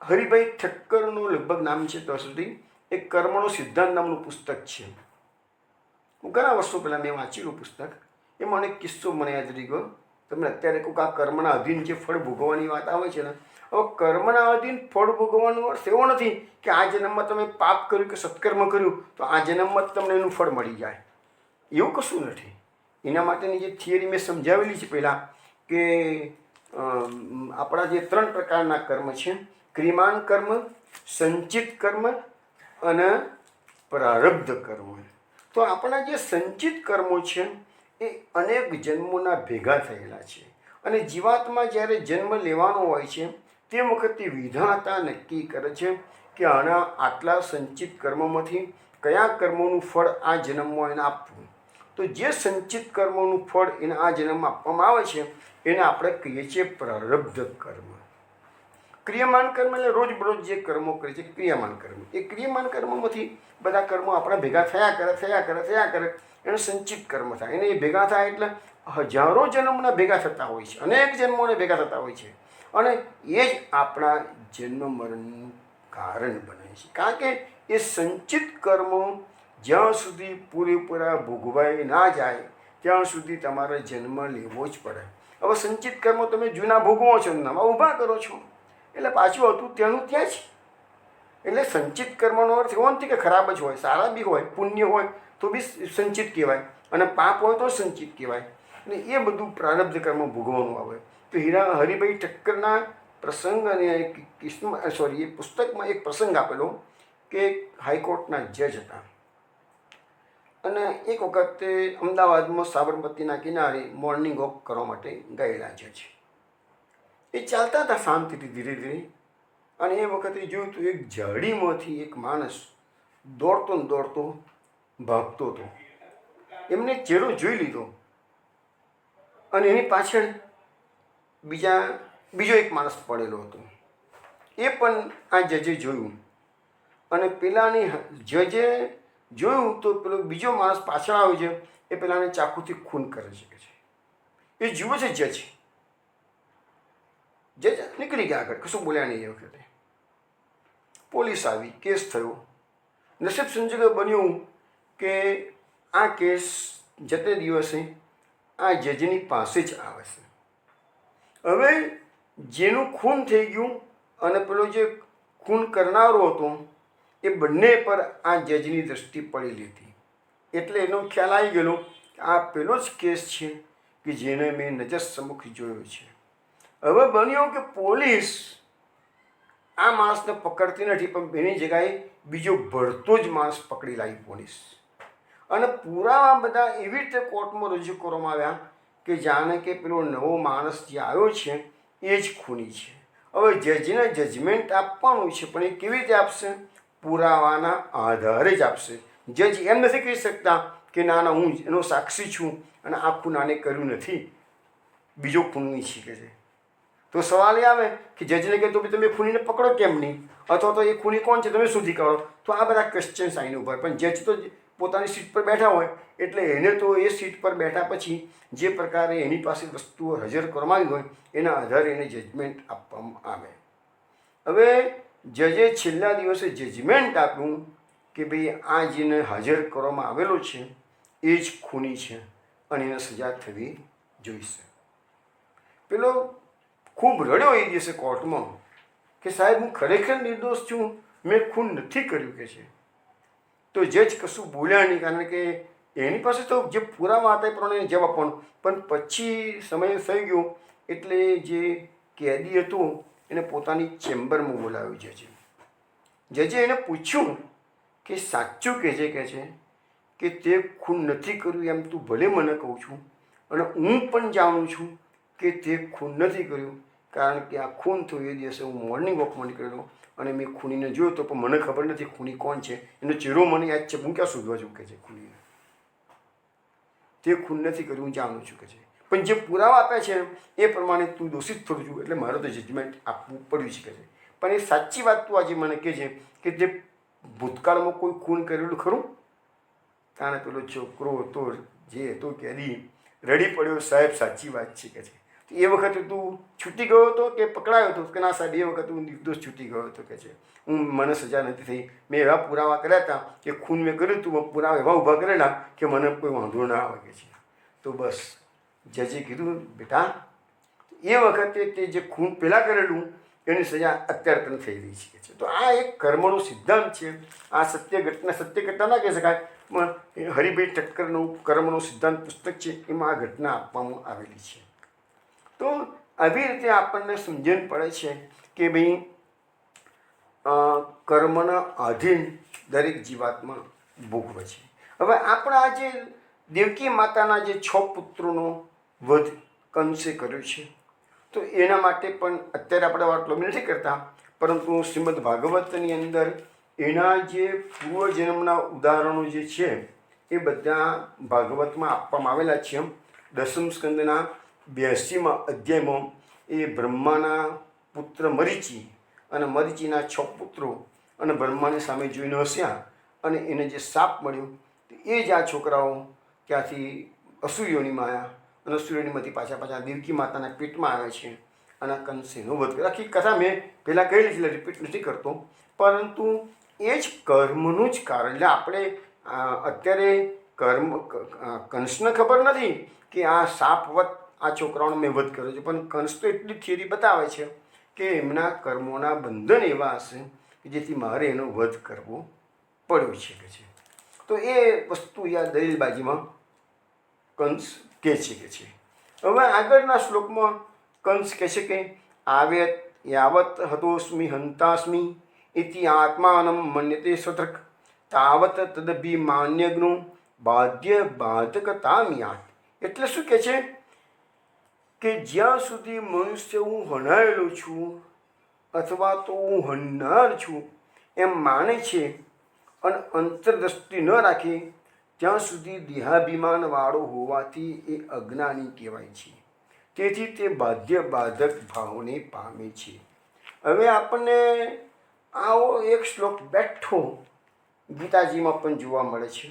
હરિભાઈ ઠક્કરનું લગભગ નામ છે ત્યાં સુધી એક કર્મનો સિદ્ધાંત નામનું પુસ્તક છે. હું ઘણા વર્ષો પહેલાં મેં વાંચેલું પુસ્તક. એમાં એક કિસ્સો મને યાદ રહી ગયો. તમને અત્યારે કોઈક આ કર્મના અધીન જે ફળ ભોગવવાની વાત આવે છે ને, હવે કર્મના અધીન ફળ ભોગવવાનો અર્થ એવો નથી કે આ જન્મમાં તમે પાપ કર્યું કે સત્કર્મ કર્યું તો આ જન્મમાં જ તમને એનું ફળ મળી જાય, એવું કશું નથી. એના માટેની જે થિયરી મેં સમજાવેલી છે પહેલાં કે આપણા જે 3 પ્રકારના કર્મ છે, ક્રિયમાન કર્મ, સંચિત કર્મ અને પ્રારબ્ધ કર્મ. તો આપણા જે સંચિત કર્મો છે એ અનેક જન્મોના ભેગા થયેલા છે, અને જીવાત્મા જ્યારે જન્મ લેવાનો હોય છે તે વખતે વિધાતા નક્કી કરે છે કે આટલા સંચિત કર્મોમાંથી કયા કર્મોનું ફળ આ જન્મમાં એને આપવું. તો જે સંચિત કર્મોનું ફળ એને આ જન્મમાં આપવામાં આવે છે એને આપણે કહીએ છીએ પ્રારબ્ધ કર્મ. ક્રિયમાન કર્મ એટલે રોજબરોજ જે કર્મો કરે છે ક્રિયામાન કર્મ. એ ક્રિયમાન કર્મોમાંથી બધા કર્મો આપણા ભેગા થયા કરે એને સંચિત કર્મ થાય. એને એ ભેગા થાય એટલે હજારો જન્મના ભેગા થતા હોય છે, અનેક જન્મોને ભેગા થતા હોય છે, અને એ જ આપણા જન્મ મરણનું કારણ બને છે. કારણ કે એ સંચિત કર્મો જ્યાં સુધી પૂરેપૂરા ભોગવાઈ ના જાય ત્યાં સુધી તમારે જન્મ લેવો જ પડે. હવે સંચિત કર્મો તમે જૂના ભોગવો છો, નવા ઊભા કરો છો, એટલે પાછું હતું તેનું ત્યાં જ. એટલે સંચિત કર્મનો અર્થ એવો નથી કે ખરાબ જ હોય, સારા બી હોય, પુણ્ય હોય તો બી સંચિત કહેવાય, અને પાપ હોય તો સંચિત કહેવાય. અને એ બધું પ્રારબ્ધ કર્મ ભોગવવાનું આવે. તો હરિભાઈ ઠક્કરના પ્રસંગ અને એ પુસ્તકમાં એક પ્રસંગ આપેલો કે હાઈકોર્ટના જજ હતા, અને એક વખતે અમદાવાદમાં સાબરમતીના કિનારે મોર્નિંગ વોક કરવા માટે ગયેલા જજ. એ ચાલતા હતા શાંતિથી ધીરે ધીરે, અને એ વખતે જોયું તો એક ઝાડીમાંથી એક માણસ દોડતો ભાગતો હતો. એમને ચહેરો જોઈ લીધો, અને એની પાછળ બીજો એક માણસ પડેલો હતો. એ પણ આ જજે જોયું, અને પેલાની જજે જોયું તો પેલો બીજો માણસ પાછળ આવ્યો છે, એ પેલાને ચાકુથી ખૂન કરી શકે છે. એ જુએ છે જજ નીકળી ગયા આગળ, કશું બોલ્યા નહીં. એ વખતે પોલીસ આવી, કેસ થયો. નસીબ સંજોગે બન્યું કે આ કેસ જતે દિવસે આ જજની પાસે જ આવે છે. હવે જેનું ખૂન થઈ ગયું અને પેલો જે ખૂન કરનારો હતો એ બંને પર આ જજની દૃષ્ટિ પડેલી હતી. એટલે એનો ખ્યાલ આવી ગયેલો કે આ પેલો જ કેસ છે કે જેને મેં નજર સમુખ જોયો છે. હવે બન્યું કે પોલીસ આ માણસને પકડતી નથી, પણ એની જગ્યાએ બીજો ભળતો જ માણસ પકડી લાવી પોલીસ. અને પુરાવા બધા એવી રીતે કોર્ટમાં રજૂ કરવામાં આવ્યા કે જાણે કે પેલો નવો માણસ જે આવ્યો છે એ જ ખૂની છે. હવે જજને જજમેન્ટ આપવાનું છે, પણ એ કેવી રીતે આપશે? પુરાવાના આધારે જ આપશે. જજ એમ નથી કહી શકતા કે ના હું એનો સાક્ષી છું અને આ ખૂન આને કર્યું નથી, બીજો ખૂની શીખે છે. તો સવાલ એ આવે કે જજને કહે તો તમે ખૂનીને પકડો કેમ નહીં, અથવા તો એ ખૂની કોણ છે તમે શોધી કાઢો. તો આ બધા ક્વેશ્ચન્સ આવીને ઉભા. પણ જજ તો પોતાની સીટ પર બેઠા હોય, એટલે એને તો એ સીટ પર બેઠા પછી જે પ્રકારે એની પાસે વસ્તુઓ હાજર કરવામાં આવી હોય એના આધારે એને જજમેન્ટ આપવામાં આવે. હવે જજે છેલ્લા દિવસે જજમેન્ટ આપ્યું કે ભાઈ આ જેને હાજર કરવામાં આવેલો છે એ જ ખૂની છે અને એને સજા થવી જોઈશે. પેલો ખૂબ રડ્યો એ દિવસે કોર્ટમાં કે સાહેબ હું ખરેખર નિર્દોષ છું, મેં ખૂન નથી કર્યું કે છે. તો જજ કશું બોલ્યા નહીં, કારણ કે એની પાસે તો જે પુરાવા હતા એ પ્રમાણે જવાબ પણ પછી સમય થઈ ગયો એટલે જે કેદી હતો એને પોતાની ચેમ્બરમાં બોલાવ્યો જજે. જજે એને પૂછ્યું કે સાચું કહેજે કે છે કે તે ખૂન નથી કર્યું એમ તું ભલે મને કહું છું, અને હું પણ જાણું છું કે તે ખૂન નથી કર્યું, કારણ કે આ ખૂન થયું એ દિવસે હું મોર્નિંગ વોકમાં નીકળેલો અને મેં ખૂનીને જોયો તો, પણ મને ખબર નથી ખૂની કોણ છે. એનો ચહેરો મને યાદ છે, હું ક્યાં શોધવા છું કે છે ખૂનીને. તે ખૂન નથી કર્યું, હું જાણું છું કે છે. પણ જે પુરાવા આપ્યા છે એ પ્રમાણે તું દોષિત થયું છું, એટલે મારે તો જજમેન્ટ આપવું પડ્યું છે કે છે. પણ એ સાચી વાત તું આજે મને કહે છે કે તે ભૂતકાળમાં કોઈ ખૂન કરેલું ખરું? કારણ પેલો છોકરો હતો જે હતો કેદી રડી પડ્યો, સાહેબ સાચી વાત છે કે છે. એ વખતે તું છૂટી ગયો હતો કે પકડાયો હતો? કે ના સાહેબ, એ વખતે હું નિર્દોષ છૂટી ગયો હતો કે છે. મને સજા નથી થઈ. મેં એવા પુરાવા કર્યા હતા કે ખૂન મેં કર્યું હતું, પુરાવા એવા ઊભા કરેલા કે મને કોઈ વાંધો ના આવે કે છે. તો બસ જજે કીધું, બેટા એ વખતે તે જે ખૂન પહેલાં કરેલું એની સજા અત્યારે તને થઈ રહી છે. તો આ એક કર્મનો સિદ્ધાંત છે. આ સત્ય ઘટના ના કહી શકાય, પણ હરિભાઈ ઠક્કરનું કર્મનો સિદ્ધાંત પુસ્તક છે, એમાં આ ઘટના આપવામાં આવેલી છે. તો આવી રીતે આપણને સમજણ પડે છે કે ભાઈ કર્મના આધીન દરેક જીવાત્મા ભોગવે છે. હવે આપણા જે દેવકી માતાના જે 6 પુત્રોનો વધ કંસે કર્યો છે, તો એના માટે પણ અત્યારે આપણે વાત લાંબી નથી કરતા, પરંતુ શ્રીમદ ભાગવતની અંદર એના જે પૂર્વજન્મના ઉદાહરણો જે છે એ બધા ભાગવતમાં આપવામાં આવેલા છે. 10મ સ્કંદના 82મા અધ્યાયમાં એ બ્રહ્માના પુત્ર મરીચી અને મરીચીના 6 પુત્રો અને બ્રહ્માની સામે જોઈને હસ્યા અને એને જે શાપ મળ્યો, એ જ આ છોકરાઓ ત્યાંથી અસુરીઓનીમાં આવ્યા અને અસુરીઓનીમાંથી પાછા દેવકી માતાના પેટમાં આવે છે અને કંસેનો વધ કરે. આખી કથા મેં પહેલાં કહેલી છે, એટલે રિપીટ નથી કરતો, પરંતુ એ જ કર્મનું જ કારણ. એટલે આપણે અત્યારે કંસને ખબર નથી કે આ શાપવત આ છોકરાઓનો મેં વધ કર્યો છે, પણ કંસ તો એટલી થિયરી બતાવે છે કે એમના કર્મોના બંધન એવા હશે કે જેથી મારે એનો વધ કરવો પડ્યો છે કે છે. તો એ વસ્તુ યા દલીલબાજીમાં કંસ કહે છે કે છે. હવે આગળના શ્લોકમાં કંસ કહે છે કે આવ્યત યાવત હતોસ્મિ હંતાસ્મિ ઇતિ આત્માનમ મન્યતે સ્વતૃક તાવત તદભિમાન્યગ્નો બાધ્ય બાધકતામ યાત. એટલે શું કહે છે કે જ્યાં સુધી મનુષ્ય હું હણાયેલો છું અથવા તો હું હણનાર છું એમ માને છે અને અંતરદ્રષ્ટિ ન રાખે, ત્યાં સુધી દેહાભિમાનવાળો હોવાથી એ અજ્ઞાની કહેવાય છે. તેથી તે બાધ્ય બાધક ભાવને પામે છે. હવે આપણને આવો એક શ્લોક બેઠો ગીતાજીમાં પણ જોવા મળે છે.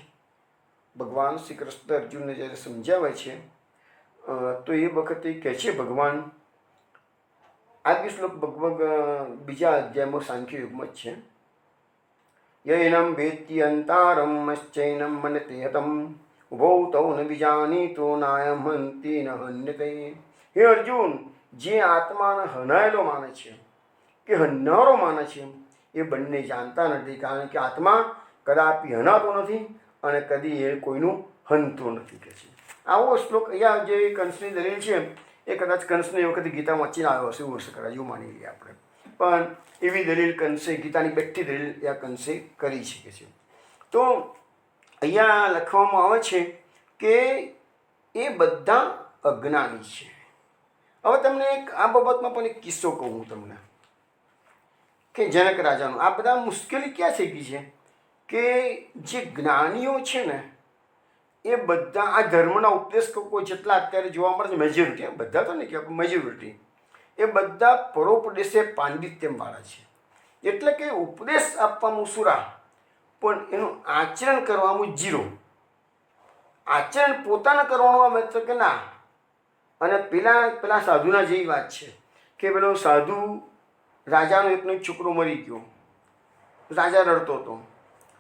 ભગવાન શ્રી કૃષ્ણ અર્જુનને જ્યારે સમજાવે છે તો એ વખતે કહે છે ભગવાન, આ બી શ્લોક બીજા અધ્યાયમાં સાંખ્ય યુગમાં જ છે. યૈનમ વેત્તિ અંતારમ મશ્ચૈનમ મનતે હતમ ઉભૌ તૌ ન વિજાનીતો નાયમ હંતિ ન હન્યતે. હે અર્જુન, જે આત્માને હનાયેલો માને છે કે હન્નારો માને છે એ બંને જાણતા નથી, કારણ કે આત્મા કદાપી હનાતો નથી અને કદી એ કોઈનું હનતો નથી કે છે. આવો શ્લોક અહીંયા જે કંસની દલીલ છે એ કદાચ કંસને એ વખતે ગીતા વાંચીને આવ્યો હશે, એવું હશે કદાચ, એવું માની લઈએ આપણે. પણ એવી દલીલ કંસે, ગીતાની બેઠી દલીલ આ કંસે કરી શકે છે. તો અહીંયા લખવામાં આવે છે કે એ બધા અજ્ઞાની છે. હવે તમને આ બાબતમાં પણ એક કિસ્સો કહું હું તમને કે જનક રાજાનો. આ બધા મુશ્કેલી ક્યાં થઈ ગઈ છે કે જે જ્ઞાનીઓ છે ને એ બધા આ ધર્મના ઉપદેશકો જેટલા અત્યારે જોવા મળે છે, મેજોરિટી, બધા તો નહીં કે મેજોરિટી, એ બધા પરોપદેશે પાંડિત્યવાળા છે. એટલે કે ઉપદેશ આપવામાં સુરા, પણ એનું આચરણ કરવામાં જીરો. આચરણ પોતાને કરવાનું આવે તો કે ના. અને પેલા સાધુના જેવી વાત છે કે પેલો સાધુ, રાજાનો એકનો એક છોકરો મરી ગયો, રાજા રડતો હતો.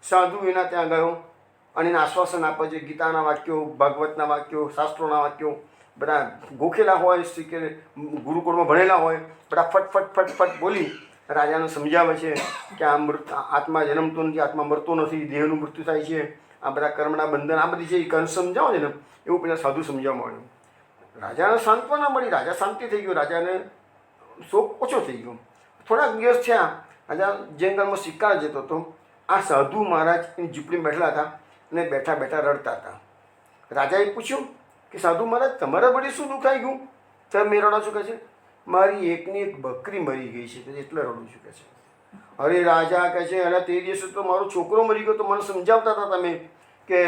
સાધુ એના ત્યાં ગયો અને એને આશ્વાસન આપે છે. ગીતાના વાક્યો, ભાગવતના વાક્યો, શાસ્ત્રોના વાક્યો બધા ગોખેલા હોય, કે ગુરુકુળમાં ભણેલા હોય, બધા ફટ બોલી રાજાને સમજાવે છે કે આ આત્મા જન્મતો નથી, આત્મા મરતો નથી, દેહનું મૃત્યુ થાય છે, આ બધા કર્મના બંધન, આ બધી જે કંસ સમજાવે છે ને એવું પેલા સાધુ સમજાવવા માંડ્યું. રાજાને સાંત્વના મળી, રાજા શાંતિ થઈ ગયો, રાજાને શોક ઓછો થઈ ગયો. થોડાક દિવસ થયા, રાજા જંગલમાં શિકાર જતો હતો. આ સાધુ મહારાજ એની ઝૂંપડીમાં બેઠેલા હતા અને બેઠા રડતા હતા. રાજાએ પૂછ્યું કે સાધુ મહારાજ તમારા વડે શું દુઃખ આવી ગયું? તમે રડો છો? કહે છે મારી એકની એક બકરી મરી ગઈ છે એટલે રડું છું કહે છે. અરે રાજા કહે છે અને તે દિવસે તો મારો છોકરો મરી ગયો તો મને સમજાવતા હતા તમે કે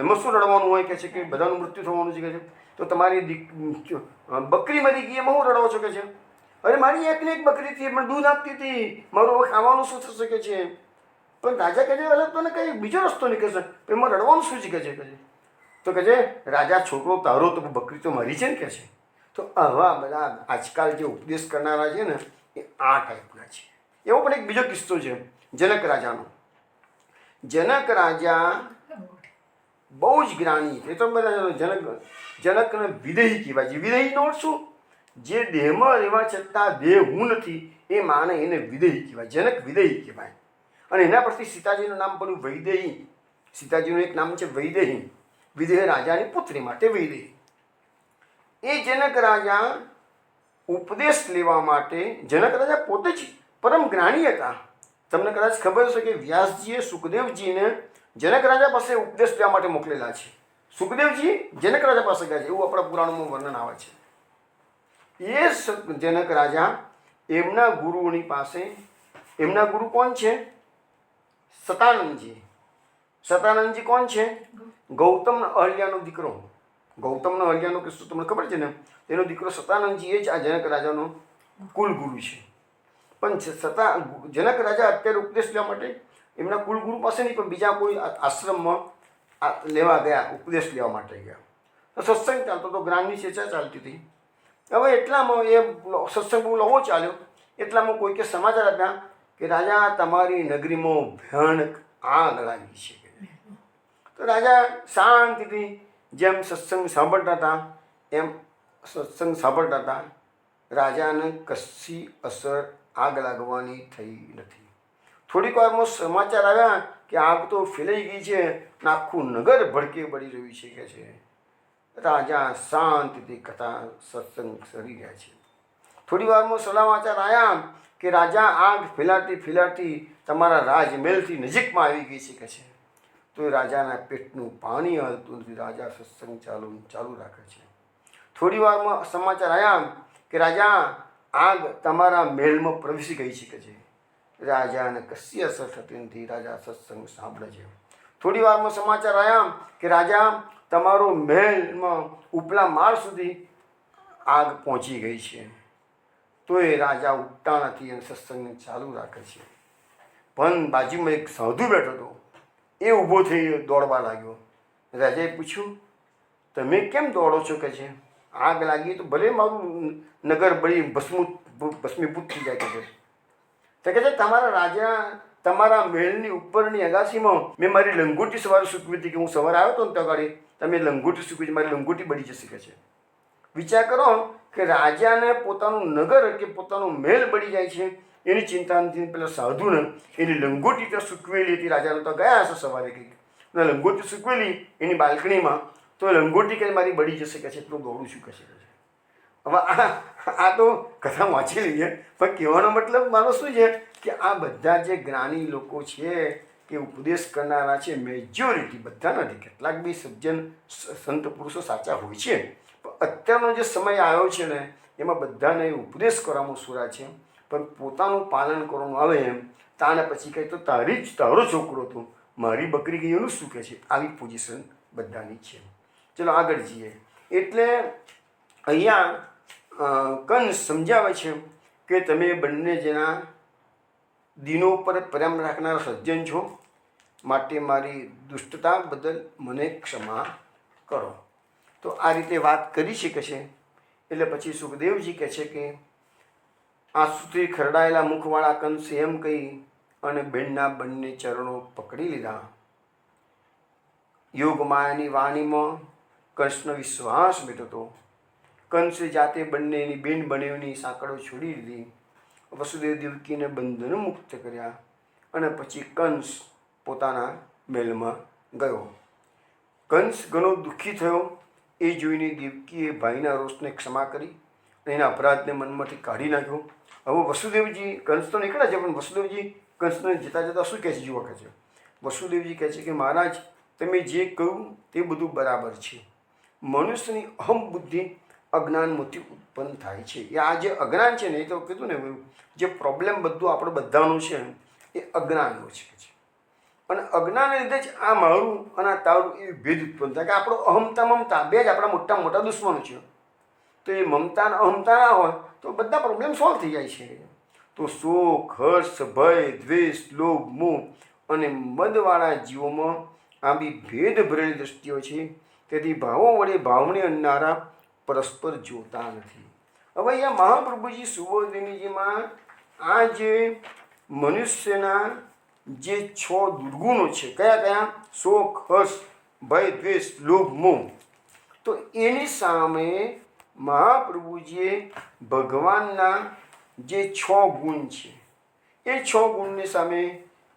એમાં શું રડવાનું હોય કે છે કે બધાનું મૃત્યુ થવાનું છે કે છે, તો તમારી બકરી મરી ગઈ એમાં હું રડવો છો કે છે? અરે મારી એકને એક બકરી હતી, મને દૂધ આપતી હતી, મારું હવે ખાવાનું શું થશે કે છે? પણ રાજા કહે છે અલગ તને કંઈ બીજો રસ્તો નીકળશે, એમાં રડવાનું શું છે કે છે? તો કહે છે રાજા છોકરો તારો તો બકરી તો મારી છે ને કે છે. તો આવા બધા આજકાલ જે ઉપદેશ કરનારા છે ને એ આ ટાઈપના છે. એવો પણ એક બીજો કિસ્સો છે જનક રાજાનો. જનક રાજા બહુ જ જ્ઞાની, એ તો બધા જનકને વિદેહી કહેવાય છે. વિદેહીનો અર્થ શું? જે દેહમાં રહેવા છતાં દેહ હું નથી એ માને એને વિદેહી કહેવાય. જનક વિદેહી કહેવાય. અને એના પરથી સીતાજીનું નામ પડ્યું વૈદેહી. સીતાજીનું એક નામ છે વૈદેહી. વિદેહ રાજાની પુત્રી માટે વૈદેહી. એ જનક રાજા ઉપદેશ લેવા માટે, જનક રાજા પોતે જ પરમ જ્ઞાની હતા. તમને કદાચ ખબર હશે કે વ્યાસજીએ સુખદેવજીને જનક રાજા પાસે ઉપદેશ લેવા માટે મોકલેલા છે. સુખદેવજી જનક રાજા પાસે ગયા છે એવું આપણા પુરાણોમાં વર્ણન આવે છે. એ જનક રાજા એમના ગુરુની પાસે, એમના ગુરુ કોણ છે? સતાનંદજી. સતાનંદજી કોણ છે? ગૌતમ અહલ્યાનો દીકરો. ગૌતમનો અહલ્યાનો કિસ્સો તમને ખબર છે ને? તેનો દીકરો સતાનંદજી એ જ આ જનક રાજાનો કુલગુરુ છે. પણ જનક રાજા અત્યારે ઉપદેશ લેવા માટે એમના કુલગુરુ પાસે નહીં પણ બીજા કોઈ આશ્રમમાં લેવા ગયા, ઉપદેશ લેવા માટે ગયા. તો સત્સંગ ચાલતો તો, જ્ઞાનની ચર્ચા ચાલતી હતી. હવે એટલામાં એ સત્સંગ બહુ લાંબો ચાલ્યો. એટલામાં કોઈકે સમાચાર આપ્યા કે રાજા તમારી નગરીમાં ભયાનક આગ લાગી છે. તો રાજા શાંતિથી જેમ સત્સંગ સાંભળતા હતા એમ સત્સંગ સાંભળતા હતા. રાજાને કશી અસર આગ લાગવાની થઈ નથી. થોડીક વારમાં સમાચાર આવ્યા કે આગ તો ફેલાઈ ગઈ છે, આખું નગર ભડકે બળી રહ્યું છે કે છે. રાજા શાંતિથી કથા સત્સંગ કરી રહ્યા છે. થોડી વારમાં સમાચાર આવ્યા કે રાજા આગ ફેલાતી ફેલાતી તમારા રાજમહેલથી નજીકમાં આવી ગઈ છે કે છે. તો રાજાના પેટનું પાણી હલતું નથી. રાજા સત્સંગ ચાલુ રાખે છે. થોડી વારમાં સમાચાર આવ્યા કે રાજા આગ તમારા મહેલમાં પ્રવેશી ગઈ છે કે છે. રાજાને કશી અસર થતી નથી. રાજા સત્સંગ સાંભળે છે. થોડી વારમાં સમાચાર આવ્યા કે રાજા તમારો મહેલમાં ઉપલા માળ સુધી આગ પહોંચી ગઈ છે. તો એ રાજા ઉઠતા નથી અને સત્સંગને ચાલુ રાખે છે. પણ બાજુમાં એક સાધુ બેઠો હતો. એ ઊભો થઈ દોડવા લાગ્યો. રાજાએ પૂછ્યું તમે કેમ દોડો છો કે છે? આગ લાગી તો ભલે મારું નગર બળી ભસ્મીભૂત થઈ જાય કે છે. તો કહે છે તમારા રાજા તમારા મહેલની ઉપરની અગાસીમાં મેં મારી લંગોટી સવારે સૂકવી હતી કે હું સવારે આવ્યો હતો ને ત્યાં ગાડી તમે લંગોટી સૂકવી, મારી લંગોટી બળી જશે કે છે. વિચાર કરો કે રાજાને પોતાનું નગર કે પોતાનું મહેલ બળી જાય છે એની ચિંતા નથી. પેલા સાધુને એની લંગોટી ત્યાં સૂકવેલી હતી. રાજાને તો ગયા હશે સવારે કંઈક લંગોટી સૂકવેલી એની બાલ્કનીમાં, તો લંગોટી કંઈ મારી બળી જશે કે છે. એટલું દોડું છું કે છે. હવે આ તો કથા વાંચી લઈએ પણ કહેવાનો મતલબ મારો શું છે કે આ બધા જે જ્ઞાની લોકો છે કે ઉપદેશ કરનારા છે, મેજોરિટી બધા નથી, કેટલાક બી સજ્જન સંત પુરુષો સાચા હોય છે. પણ અત્યારનો જે સમય આવ્યો છે ને એમાં બધાને ઉપદેશ કરવામાં સુરા છે, પણ પોતાનું પાલન કરવાનું આવે એમ તાને પછી કહે તો તારો છોકરો હતો, મારી બકરી ગઈ એનું શું કહે છે. આવી પોઝિશન બધાની છે. ચલો આગળ જઈએ. એટલે અહીંયા કંસ સમજાવે છે કે તમે બંને જણા દિનો પર પ્રેમ રાખનારા સજ્જન છો, માટે મારી દુષ્ટતા બદલ મને ક્ષમા કરો. તો આ રીતે વાત કરી શકે છે. એટલે પછી સુખદેવજી કહે છે કે આંસુથી ખરડાયેલા મુખવાળા કંસે એમ કહી અને બેનના બંને ચરણો પકડી લીધા. યોગમાયાની વાણીમાં કંસનો વિશ્વાસ બેઠો હતો. કંસે જાતે બંનેની બેન બનેવની સાંકળો છોડી દીધી. વસુદેવ દેવકીને બંધન મુક્ત કર્યા અને પછી કંસ પોતાના મહેલમાં ગયો. કંસ ઘણો દુઃખી થયો. એ જોઈને દેવકીએ ભાઈના રોષને ક્ષમા કરી અને એના અપરાધને મનમાંથી કાઢી નાખ્યો. હવે વસુદેવજી, કંસ તો નીકળ્યા છે પણ વસુદેવજી કંસને જતાં જતાં શું કહે છે જુઓ કહે છે. વસુદેવજી કહે છે કે મહારાજ તમે જે કહ્યું તે બધું બરાબર છે. મનુષ્યની અહમ બુદ્ધિ અજ્ઞાનમાંથી ઉત્પન્ન થાય છે. એ આ જે અજ્ઞાન છે ને, એ તો કીધું ને, જે પ્રોબ્લેમ બધું આપણે બધાનું છે એ અજ્ઞાનનું છે. અને અજ્ઞાનને લીધે જ આ મારું અને આ તારું એ ભેદ ઉત્પન્ન થાય કે આપણો અહમતા મમતા બે જ આપણા મોટા મોટા દુશ્મનો છે. તો એ મમતા અને અહમતા ના હોય તો બધા પ્રોબ્લેમ સોલ્વ થઈ જાય છે. તો શોક, હર્ષ, ભય, દ્વેષ, લોભ, મોહ અને મદવાળા જીવોમાં આ બી ભેદ ભરેલી દ્રષ્ટિઓ છે. તેથી ભાવો વડે ભાવને અન્નારા પરસ્પર જોતા નથી. હવે અહીંયા મહાપ્રભુજી સુબોધિનીજીમાં આ જે મનુષ્યના જે 6 દુર્ગુણો છે, કયા કયા? શોક, હર્ષ, ભય, દ્વેષ, લોભ, મોહ. તો એની સામે મહાપ્રભુજીએ ભગવાનના જે 6 ગુણ છે એ 6 ગુણની સામે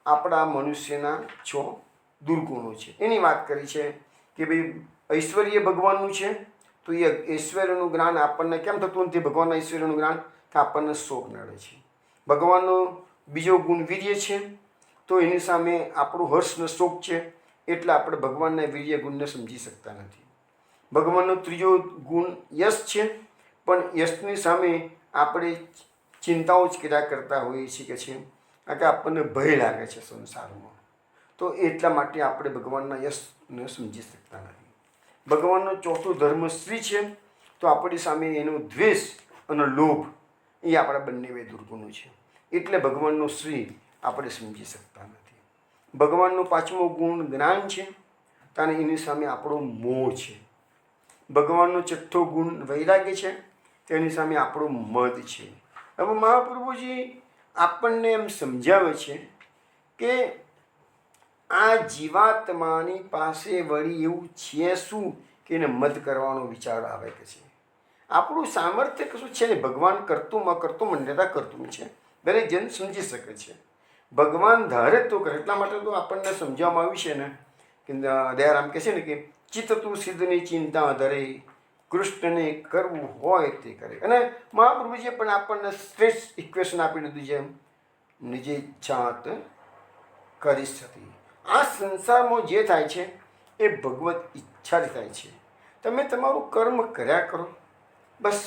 આપણા મનુષ્યના 6 દુર્ગુણો છે એની વાત કરી છે. કે ભાઈ ઐશ્વર્ય ભગવાનનું છે, તો એ ઐશ્વર્યનું જ્ઞાન આપણને કેમ થતું નથી? ભગવાનના ઐશ્વર્યનું જ્ઞાન કે આપણને શોક નડે છે. ભગવાનનો બીજો ગુણ વીર્ય છે, તો એની સામે આપણું હર્ષ ને શોક છે, એટલે આપણે ભગવાનના વીર્ય ગુણને સમજી શકતા નથી. ભગવાનનો ત્રીજો ગુણ યશ છે, પણ યશની સામે આપણે ચિંતાઓ જ કર્યા કરતા હોઈએ છીએ કે છે કારણ કે આપણને ભય લાગે છે સંસારમાં. તો એટલા માટે આપણે ભગવાનના યશને સમજી શકતા નથી. ભગવાનનો ચોથો ધર્મ શ્રી છે, તો આપણી સામે એનો દ્વેષ અને લોભ એ આપણા બંને બે દુર્ગુણો છે, એટલે ભગવાનનો શ્રી આપણે સમજી શકતા નથી. ભગવાનનો પાંચમો ગુણ જ્ઞાન છે, અને એની સામે આપણો મોહ છે. ભગવાનનો છઠ્ઠો ગુણ વૈરાગ્ય છે, તેની સામે આપણો મદ છે. હવે મહાપ્રભુજી આપણને એમ સમજાવે છે કે આ જીવાત્માની પાસે વળી એવું છે શું કે એને મદ કરવાનો વિચાર આવે કે છે? આપણું સામર્થ્ય કશું છે ને, ભગવાન કરતું મંડ્યતા કરતું છે, દરેક જન સમજી શકે છે. ભગવાન ધારે તો કરે. એટલા માટે તો આપણને સમજાવવામાં આવ્યું છે ને કે દયારામ કહે છે ને કે ચિત્ત તું સિદ્ધની ચિંતા ધરે, કૃષ્ણને કરવું હોય તે કરે. અને મહાપ્રભુજીએ પણ આપણને શ્રેષ્ઠ ઇક્વેશન આપી દીધું છે, નિજે ઈચ્છાત કરી હતી. આ સંસારમાં જે થાય છે એ ભગવત ઈચ્છાથી થાય છે. તમે તમારું કર્મ કર્યા કરો બસ,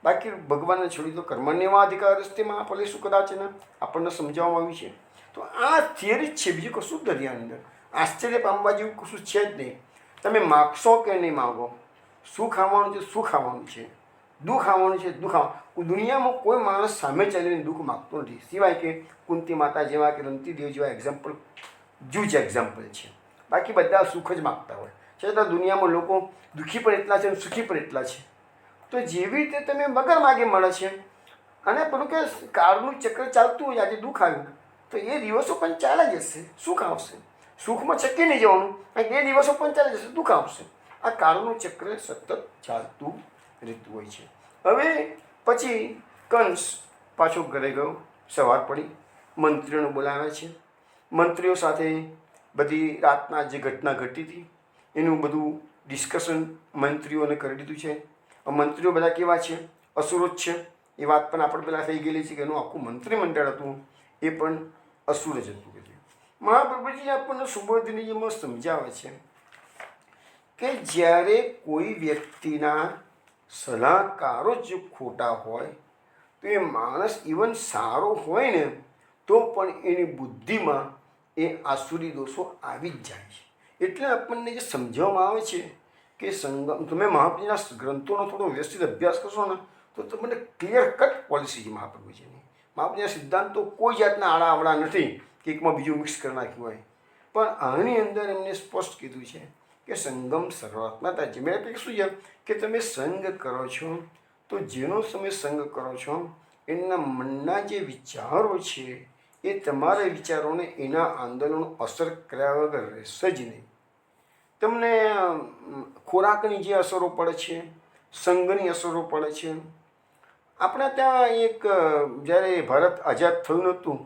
બાકી ભગવાનને છોડી દો. કર્મણ્યમાં અધિકાર રસ્તેમાં ફલેશું કદાચ ને આપણને સમજાવવામાં આવ્યું છે. તો આ થિયરી જ છે, બીજું કશું જ નથી અંદર. આશ્ચર્ય પામવા જેવું કશું છે જ નહીં. તમે માગશો કે નહીં માગો, શું ખાવાનું છે શું ખાવાનું છે, દુઃખ આવવાનું છે દુઃખ આવવાનું. દુનિયામાં કોઈ માણસ સામે ચાલીને દુઃખ માગતો નથી, સિવાય કે કુંતી માતા જેવા કે રંતીદેવ જેવા એક્ઝામ્પલ જૂજ એક્ઝામ્પલ છે. બાકી બધા સુખ જ માગતા હોય. છતાં દુનિયામાં લોકો દુઃખી પણ એટલા છે અને સુખી પણ એટલા છે. તો જેવી રીતે તમે વગર માગે મળે છે, અને પેલું કે કાળનું ચક્ર ચાલતું હોય, આજે દુઃખ આવ્યું તો એ દિવસો પણ ચાલે જશે, સુખ આવશે. સુખમાં ચક્કી નહીં જવાનું, કારણ કે એ દિવસો પણ ચાલે જશે, દુઃખ આવશે. આ કાળનું ચક્ર સતત ચાલતું રહેતું હોય છે. હવે પછી કંસ પાછો ઘરે ગયો, સવાર પડી, મંત્રીઓને બોલાવે છે. મંત્રીઓ સાથે બધી રાતના જે ઘટના ઘટી હતી એનું બધું ડિસ્કશન મંત્રીઓને કરી દીધું છે. મંત્રીઓ બધા કેવા છે? અસુરો જ છે. એ વાત પણ આપણે પહેલાં થઈ ગયેલી છે કે એનું આખું મંત્રીમંડળ હતું એ પણ અસુર જ હતું. મહાપ્રભુજી આપણને સુબોધિનીજીમાં સમજાવે છે કે જ્યારે કોઈ વ્યક્તિના સલાહકારો જ ખોટા હોય તો એ માણસ ઇવન સારો હોય ને તો પણ એની બુદ્ધિમાં એ આસુરી દોષો આવી જ જાય છે. એટલે આપણને જે સમજાવવામાં આવે છે કે સંગમ, તમે મહાપ્રભુજીના ગ્રંથોનો થોડો વ્યવસ્થિત અભ્યાસ કરશો ને તો તમને ક્લિયર કટ પોલિસી છે મહાપ્રભુજીની. મહાપ્રભુજીના સિદ્ધાંતો કોઈ જાતના આડાઅવળા નથી કે એકમાં બીજું મિક્સ કરી નાખ્યું હોય. પણ આની અંદર એમને સ્પષ્ટ કીધું છે કે સંગમ સર્વાત્મતા છે. મેં કંઈક શું છે કે તમે સંગ કરો છો તો જેનો તમે સંગ કરો છો એના મનના જે વિચારો છે એ તમારા વિચારોને એના આંદોલનો અસર કર્યા વગર રહેશે જ નહીં. તમને ખોરાકની જે અસરો પડે છે, સંઘની અસરો પડે છે. આપણા ત્યાં એક જ્યારે ભારત આઝાદ થયું નહોતું,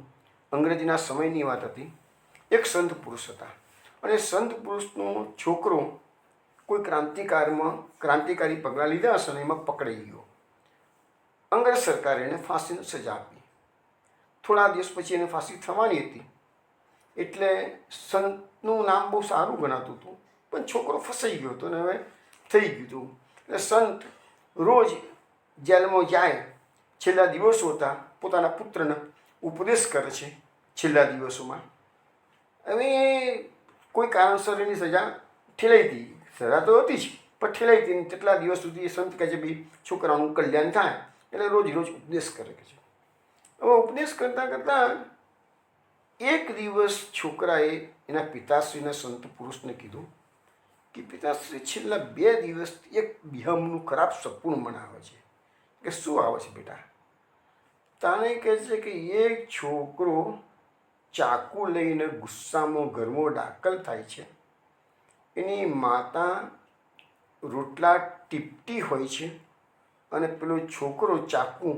અંગ્રેજીના સમયની વાત હતી, એક સંત પુરુષ હતા અને સંત પુરુષનો છોકરો કોઈ ક્રાંતિકારી પગલાં લીધા હશે ને એમાં પકડાઈ ગયો. અંગ્રેજ સરકારે એને ફાંસીની સજા આપી. થોડા દિવસ પછી એને ફાંસી થવાની હતી. એટલે સંતનું નામ બહુ સારું ગણાતું હતું, પણ છોકરો ફસાઈ ગયો હતો ને હવે થઈ ગયું હતું. એટલે સંત રોજ જેલમાં જાય, છેલ્લા દિવસો હતા, પોતાના પુત્રને ઉપદેશ કરે છે છેલ્લા દિવસોમાં. હવે કોઈ કારણસર એની સજા ઠેલાઈ હતી, સજા તો હતી જ પણ ઠેલાઈ હતી. તેટલા દિવસ સુધી સંત કહે છે ભાઈ છોકરાનું કલ્યાણ થાય, એટલે રોજ રોજ ઉપદેશ કરે છે. હવે ઉપદેશ કરતાં કરતાં એક દિવસ છોકરાએ એના પિતાશ્રીના સંત પુરુષને કીધું કે પિતાશ્રી, છેલ્લા 2 દિવસથી એક બિહમનું ખરાબ સપનું મને આવે છે. કે શું આવે છે બેટા? તાને કહે છે કે એક છોકરો ચાકુ લઈને ગુસ્સામાં ઘરમાં દાખલ થાય છે, એની માતા રોટલા ટીપટી હોય છે અને પેલો છોકરો ચાકુ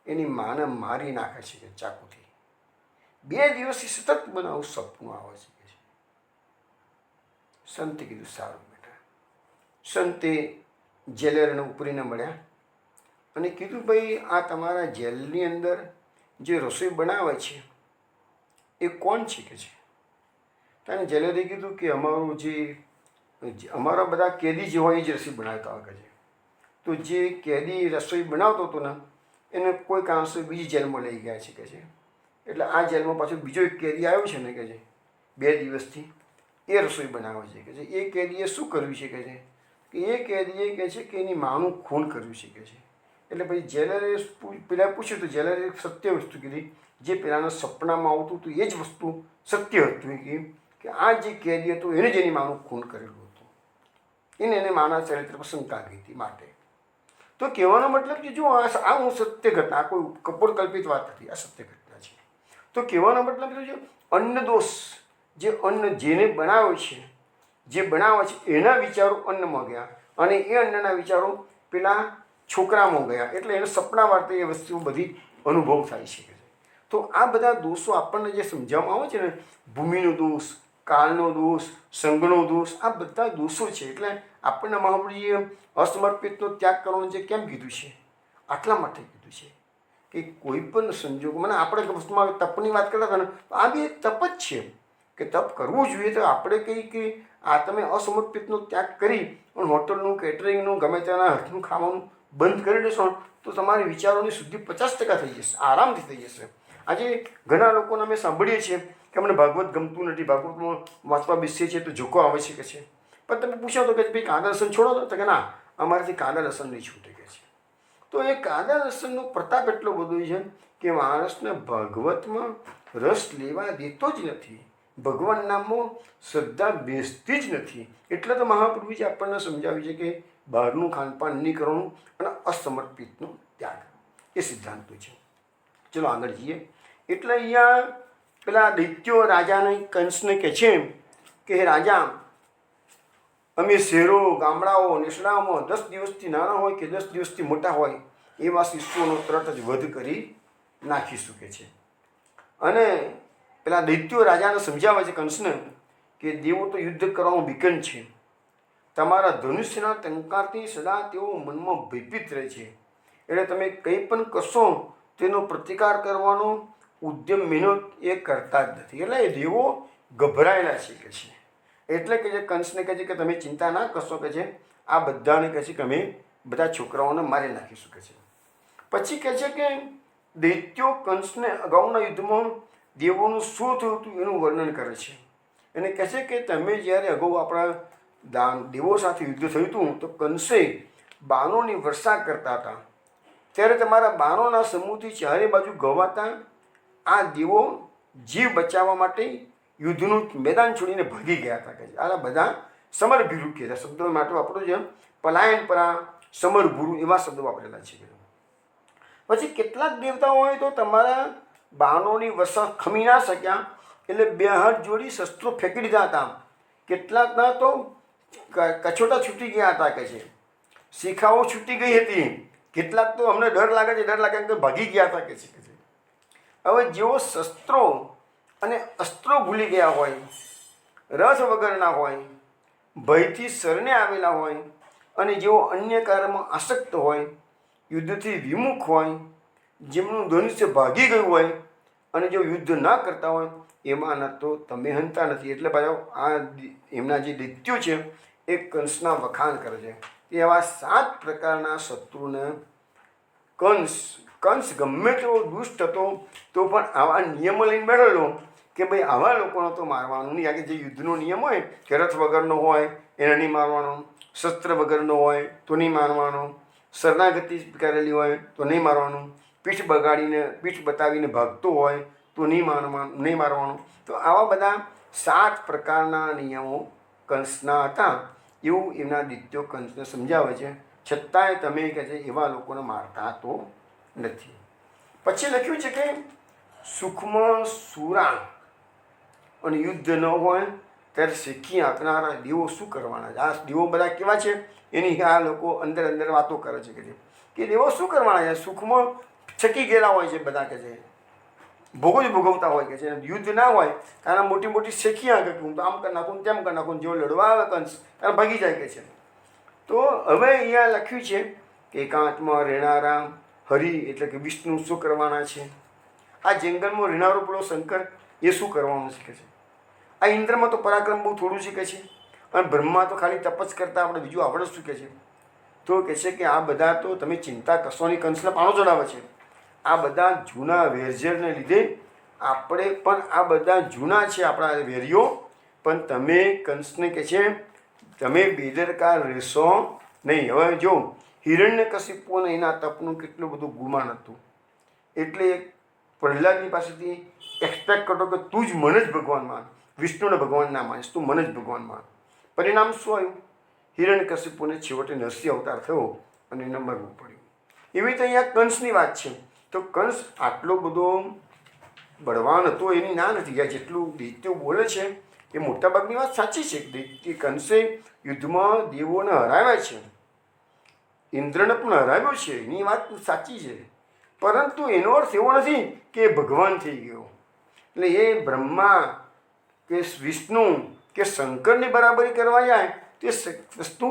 એની માને મારી નાખે છે કે ચાકુથી. 2 દિવસથી સતત મને આવું સપનું આવે છે. સંતે કીધું સારું બેટા. સંતે જેલરને ઉપરીને મળ્યા અને કીધું ભાઈ આ તમારા જેલની અંદર જે રસોઈ બનાવે છે એ કોણ છે કે છે? ત્યારે જેલરે કીધું કે અમારા બધા કેદી જે હોય એ જ રસોઈ બનાવતા હોય છે. તો જે કેદી રસોઈ બનાવતો હતો ને એને કોઈ કારણસર બીજી જેલમાં લઈ ગયા છે કે છે. એટલે આ જેલમાં પાછો બીજો એક કેદી આવ્યો છે ને કે છે 2 દિવસથી, એ રસોઈ બનાવે છે કે છે. એ કેદીએ શું કર્યું છે કે છે કે એ કેદીએ કહે છે કે એની માનું ખૂન કર્યું છે કે છે. એટલે પછી જેલરે પેલા પૂછ્યું તો જેલરે સત્ય વસ્તુ કીધી, જે પેલાના સપનામાં આવતું હતું એ જ વસ્તુ સત્ય હતું કે આ જે કેદી હતો એને જ એની માનું ખૂન કરેલું હતું. એને માના ચરિત્ર પર શંકા ગઈ હતી માટે. તો કહેવાનો મતલબ કે જો આ હું સત્ય ઘટના, આ કોઈ કપોળકલ્પિત વાત નથી, આ સત્ય ઘટના છે. તો કહેવાનો મતલબ જો અન્ન દોષ, જે અન્ન જેને બનાવે છે, જે બનાવે છે એના વિચારો અન્નમાં ગયા અને એ અન્નના વિચારો પેલા છોકરામાં ગયા, એટલે એને સપના વાર્તે એ વસ્તુ બધી અનુભવ થાય છે. તો આ બધા દોષો આપણને જે સમજાવવામાં આવે છે ને, ભૂમિનો દોષ, કાળનો દોષ, સંગનો દોષ, આ બધા દોષો છે. એટલે આપણને મહાવીરે અસમર્પિતનો ત્યાગ કરવાનો જે કેમ કીધું છે? આટલા માટે કીધું છે કે કોઈ પણ સંજોગ, મને આપણે વસ્તુમાં તપની વાત કરતા હતા ને, તો આ બી તપ જ છે કે તપ કરવું જોઈએ. તો આપણે કહીએ કે આ તમે અસમર્પિતનો ત્યાગ કરી પણ હોટલનું, કેટરિંગનું, ગમે તેના હાથનું ખાવાનું બંધ કરી દેશો તો તમારી વિચારોની શુદ્ધિ 50% થઈ જશે, આરામથી થઈ જશે. આજે ઘણા લોકોને અમે સાંભળીએ છીએ કે અમને ભાગવત ગમતું નથી, ભાગવતમાં વાંચવા બેસીએ છીએ તો ઝોકો આવે છે કે છે. પણ તમે પૂછો તો કે ભાઈ કાંદા લસણ છોડો તો કે ના, અમારાથી કાંદા લસણ નહીં છૂટે કે છે. તો એ કાંદા લસણનો પ્રતાપ એટલો બધો છે કે માણસને ભાગવતમાં રસ લેવા દેતો જ નથી, ભગવાન નામમાં શ્રદ્ધા બેસતી જ નથી. એટલે તો મહાપ્રભુજી આપણને સમજાવ્યું છે કે બહારનું ખાનપાન નહીં કરવાનું અને અસમર્પિતનો ત્યાગ, એ સિદ્ધાંતો છે. ચલો આગળ જઈએ. એટલે અહીંયા પેલા દૈત્યો રાજાને, કંસને કહે છે કે હે રાજા, અમે શહેરો, ગામડાઓ, નેસડાઓમાં 10 દિવસથી નાના હોય કે 10 દિવસથી મોટા હોય એવા શિશુઓનો તરત જ વધ કરી નાખીશું કે છે. અને પેલા દૈત્યો રાજાને સમજાવે છે કંસને કે દેવો તો યુદ્ધ કરવામાં વિકન છે, તમારા ધનુષ્યના ટંકારથી સદા તેઓ મનમાં ભયભીત રહે છે, એટલે તમે કંઈ પણ કરશો તેનો પ્રતિકાર કરવાનો ઉદ્યમ મહેનત એ કરતા જ નથી. એટલે એ દેવો ગભરાયેલા છે કે છે. એટલે કે જે કંસને કહે છે કે તમે ચિંતા ના કરશો કે છે, આ બધાને કહે છે કે અમે બધા છોકરાઓને મારી નાખીશું કે છે. પછી કહે છે કે દૈત્યો કંસને અગાઉના યુદ્ધમાં દેવોનું શું થયું હતું એનું વર્ણન કરે છે. એને કહે છે કે તમે જ્યારે અગાઉ આપણા દેવો સાથે યુદ્ધ થયું હતું તો કંસે બાણોની વર્ષા કરતા હતા, ત્યારે તમારા બાણોના સમૂહથી ચારે બાજુ ગવાતા આ દેવો જીવ બચાવવા માટે યુદ્ધનું મેદાન છોડીને ભાગી ગયા હતા કે આ બધા સમરભીરુ કહેતા શબ્દો માટે વાપરો છે. પલાયન પરા, સમરભૂરુ એવા શબ્દો વાપરેલા છે. પછી કેટલાક દેવતાઓ હોય તો તમારા બાણોની વર્ષા ખમી ના શક્યા, એટલે 2 હાથ જોડી શસ્ત્રો ફેંકી દીધા હતા. કેટલાકના તો કછોટા છૂટી ગયા હતા કે છે, શિખાઓ છૂટી ગઈ હતી. કેટલાક તો અમને ડર લાગે છે, ડર લાગે કે ભાગી ગયા હતા કે છે. હવે જેઓ શસ્ત્રો અને અસ્ત્રો ભૂલી ગયા હોય, રથ વગરના હોય, ભયથી શરણે આવેલા હોય અને જેઓ અન્ય કાર્યમાં આસક્ત હોય, યુદ્ધથી વિમુખ હોય, જેમનું ધનુષ્ય ભાગી ગયું હોય અને જો યુદ્ધ ના કરતા હોય એમાંના તો તમે હંતા નથી. એટલે ભાઈઓ આ એમના જે દૈત્યો છે એ કંસના વખાણ કરે છે કે એવા 7 પ્રકારના શત્રુને કંસ ગમે તેવો દુષ્ટ હતો તો પણ આવા નિયમો લઈને બેઠેલો કે ભાઈ આવા લોકોનો તો મારવાનું નહીં. આ જે યુદ્ધનો નિયમ હોય કે રથ વગરનો હોય એને નહીં મારવાનો, શસ્ત્ર વગરનો હોય તો નહીં મારવાનો, શરણાગતિ કરેલી હોય તો નહીં મારવાનું, પીઠ બતાવીને ભાગતો હોય તો નહીં મારવાનું. તો આવા બધા 7 પ્રકારના નિયમો કંસના હતા એવું એમના દિત્યો કંસને સમજાવે છે. છતાંય તમે કહે છે એવા લોકોને મારતા તો નથી. પછી લખ્યું છે કે સુખમાં સુરા અને યુદ્ધ ન હોય ત્યારે શીખી આંકનારા દેવો શું કરવાના છે? આ દેવો બધા કેવા છે એની આ લોકો અંદર અંદર વાતો કરે છે કે દેવો શું કરવાના છે? સુખમાં છકી ગયેલા હોય છે બધા કે છે, ભોગો જ ભોગવતા હોય કે છે. યુદ્ધ ના હોય કારણ મોટી મોટી શેખી આંકે કે હું તો આમ કરી નાખું તેમ કરી નાખું, જેવો લડવા આવે કંસ ત્યારે ભાગી જાય કે છે. તો હવે અહીંયા લખ્યું છે કે એકાંતમાં રહેનારા હરિ એટલે કે વિષ્ણુ શું કરવાના છે? આ જંગલમાં રહેનારો પેલો શંકર એ શું કરવાનું શીખે છે? આ ઇન્દ્રમાં તો પરાક્રમ બહુ થોડું શીખે છે અને બ્રહ્મા તો ખાલી તપસ કરતાં આપણે બીજું આવડે શું કહે છે? તો કહે છે કે આ બધા તો તમે ચિંતા કરશોની, કંસને પાણો ચડાવે છે. આ બધા જૂના વેરઝેરને લીધે આપણે પણ આ બધા જૂના છે આપણા વેરીઓ, પણ તમે કંસને કહે છે તમે બેદરકાર રહેશો નહીં. હવે જો હિરણ્યકશિપુને એના તપનું કેટલું બધું ગુમાન હતું, એટલે પ્રહલાદની પાસેથી એક્સપેક્ટ કરતો કે તું જ મને જ ભગવાન માન, વિષ્ણુને ભગવાન ના માનીશ, તું મને જ ભગવાન માન. પરિણામ શું આવ્યું? હિરણ્યકશિપુને છેવટે નરસિંહ અવતાર થયો અને એને મરવું પડ્યું. એવી રીતે અહીંયા કંસની વાત છે. તો કંસ આટલો બધો બળવાન હતો એની ના નથી. ગયા જેટલું દૈત્યો બોલે છે એ મોટાભાગની વાત સાચી છે કે કંસે યુદ્ધમાં દેવોને હરાવ્યા છે, ઇન્દ્રને પણ હરાવ્યો છે, એની વાત સાચી છે. પરંતુ એનો અર્થ એવો નથી કે ભગવાન થઈ ગયો. એટલે એ બ્રહ્મા કે વિષ્ણુ કે શંકરની બરાબરી કરવા જાય તે વસ્તુ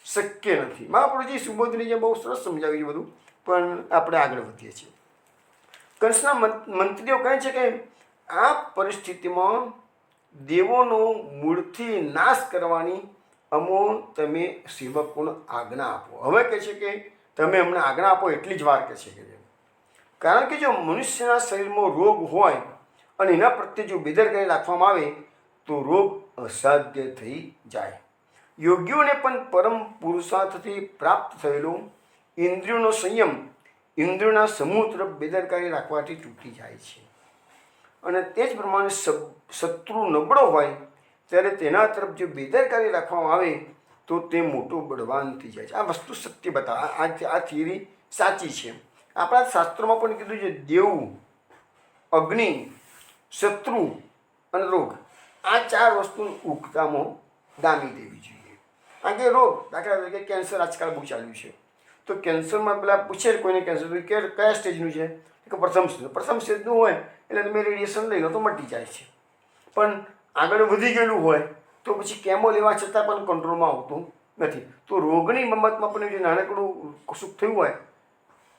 શક્ય નથી. મહાપ્રભુજી સુબોધનીજીએ બહુ સરસ સમજાવ્યું બધું, પણ આપણે આગળ વધીએ છીએ. કંસના મંત્રીઓ કહે છે કે આ પરિસ્થિતિમાં દેવોનો મૂળથી નાશ કરવાની તમે સેવકોને આજ્ઞા આપો. હવે કહે છે કે તમે અમને આજ્ઞા આપો એટલી જ વાર કહે છે કે કારણ કે જો મનુષ્યના શરીરમાં રોગ હોય અને એના પ્રત્યે જો બેદરકારી રાખવામાં આવે તો રોગ અસાધ્ય થઈ જાય. યોગીઓને પણ પરમ પુરુષાર્થથી પ્રાપ્ત થયેલો ઇન્દ્રિયોનો સંયમ ઇન્દ્રિયોના સમૂહ તરફ બેદરકારી રાખવાથી તૂટી જાય છે. અને તે જ પ્રમાણે શત્રુ નબળો હોય ત્યારે તેના તરફ જો બેદરકારી રાખવામાં આવે તો તે મોટો બળવાન થઈ જાય છે. આ વસ્તુ સત્ય બતાવે, આ થિયરી સાચી છે. આપણા શાસ્ત્રોમાં પણ કીધું છે દેવ, અગ્નિ, શત્રુ અને રોગ, આ 4 વસ્તુ ઉગતામાં દામી દેવી જોઈએ. કારણ કે રોગ, દાખલા તરીકે કેન્સર આજકાલ બહુ ચાલ્યું છે, તો કેન્સરમાં પેલા પૂછે કોઈને કેન્સર કયા સ્ટેજનું છે કે પ્રથમ સ્ટેજનું હોય એટલે તમે રેડિયેશન લઈ લો તો મટી જાય છે. પણ આગળ વધી ગયેલું હોય તો પછી કેમો લેવા છતાં પણ કંટ્રોલમાં આવતું નથી. તો રોગની બાબતમાં પણ જે નાનકડું કશુંક થયું હોય,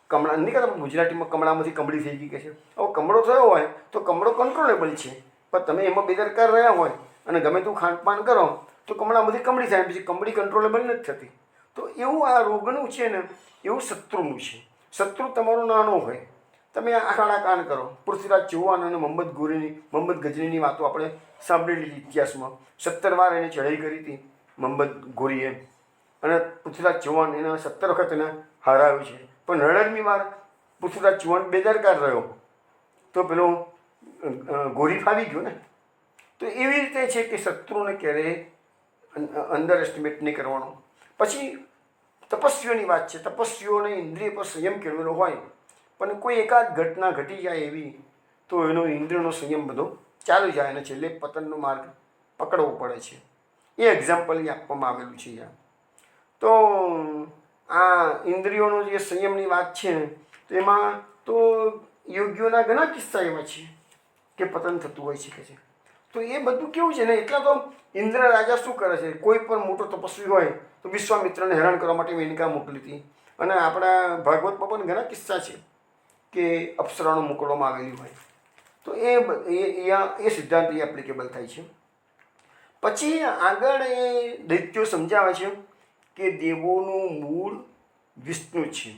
કમળા નહીં કહેતા ગુજરાતીમાં કમળામાંથી કમળી થઈ ગઈ કે છે, હવે કમળો થયો હોય તો કમળો કંટ્રોલેબલ છે, પણ તમે એમાં બેદરકાર રહ્યા હોય અને ગમે તેવું ખાનપાન કરો તો કમળામાંથી કમળી થાય, પછી કમળી કંટ્રોલેબલ નથી થતી. તો એવું આ રોગનું છે ને એવું શત્રુનું છે. શત્રુ તમારો નાનો હોય, તમે આખાડા કાન કરો. પૃથ્વીરાજ ચૌહાણ અને મોહમ્મદ ગજનીની વાતો આપણે સાંભળેલી ઇતિહાસમાં. 17 વાર એને ચઢાઈ કરી હતી મોહમ્મદ ગોરીએ, અને પૃથ્વીરાજ ચૌહાણ એને 17 વખત એને હરાવ્યો છે. પણ 18મી વાર પૃથ્વીરાજ ચૌહાણ બેદરકાર રહ્યો તો પેલો ગોરી ફાવી ગયો ને. તો એવી રીતે છે કે શત્રુને ક્યારેય અંડર એસ્ટિમેટ નહીં કરવાનો. પછી તપસ્વીઓની વાત છે. તપસ્વીઓને ઇન્દ્રિય પર સંયમ કેળવેલો હોય, પણ કોઈ એકાદ ઘટના ઘટી જાય એવી તો એનો ઇન્દ્રિયનો સંયમ બધો ચાલુ જાય અને છેલ્લે પતનનો માર્ગ પકડવો પડે છે. એ એક્ઝામ્પલ આપવામાં આવેલું છે અહીંયા. તો આ ઇન્દ્રિયોનો જે સંયમની વાત છે ને તો એમાં તો યોગીઓના ઘણા કિસ્સા એવા છે કે પતન થતું હોય છે કે છે. તો એ બધું કેવું છે ને, એટલા તો ઇન્દ્ર રાજા શું કરે છે, કોઈ પણ મોટો તપસ્વી હોય તો વિશ્વામિત્રને હેરાન કરવા માટે મેનકા મોકલી હતી. અને આપણા ભાગવતમાં પણ ઘણા કિસ્સા છે કે અપ્સરાનો મોકલવામાં આવેલી હોય. તો એ સિદ્ધાંત એ એપ્લિકેબલ થાય છે. પછી આગળ એ દૈત્યો સમજાવે છે કે દેવોનું મૂળ વિષ્ણુ છે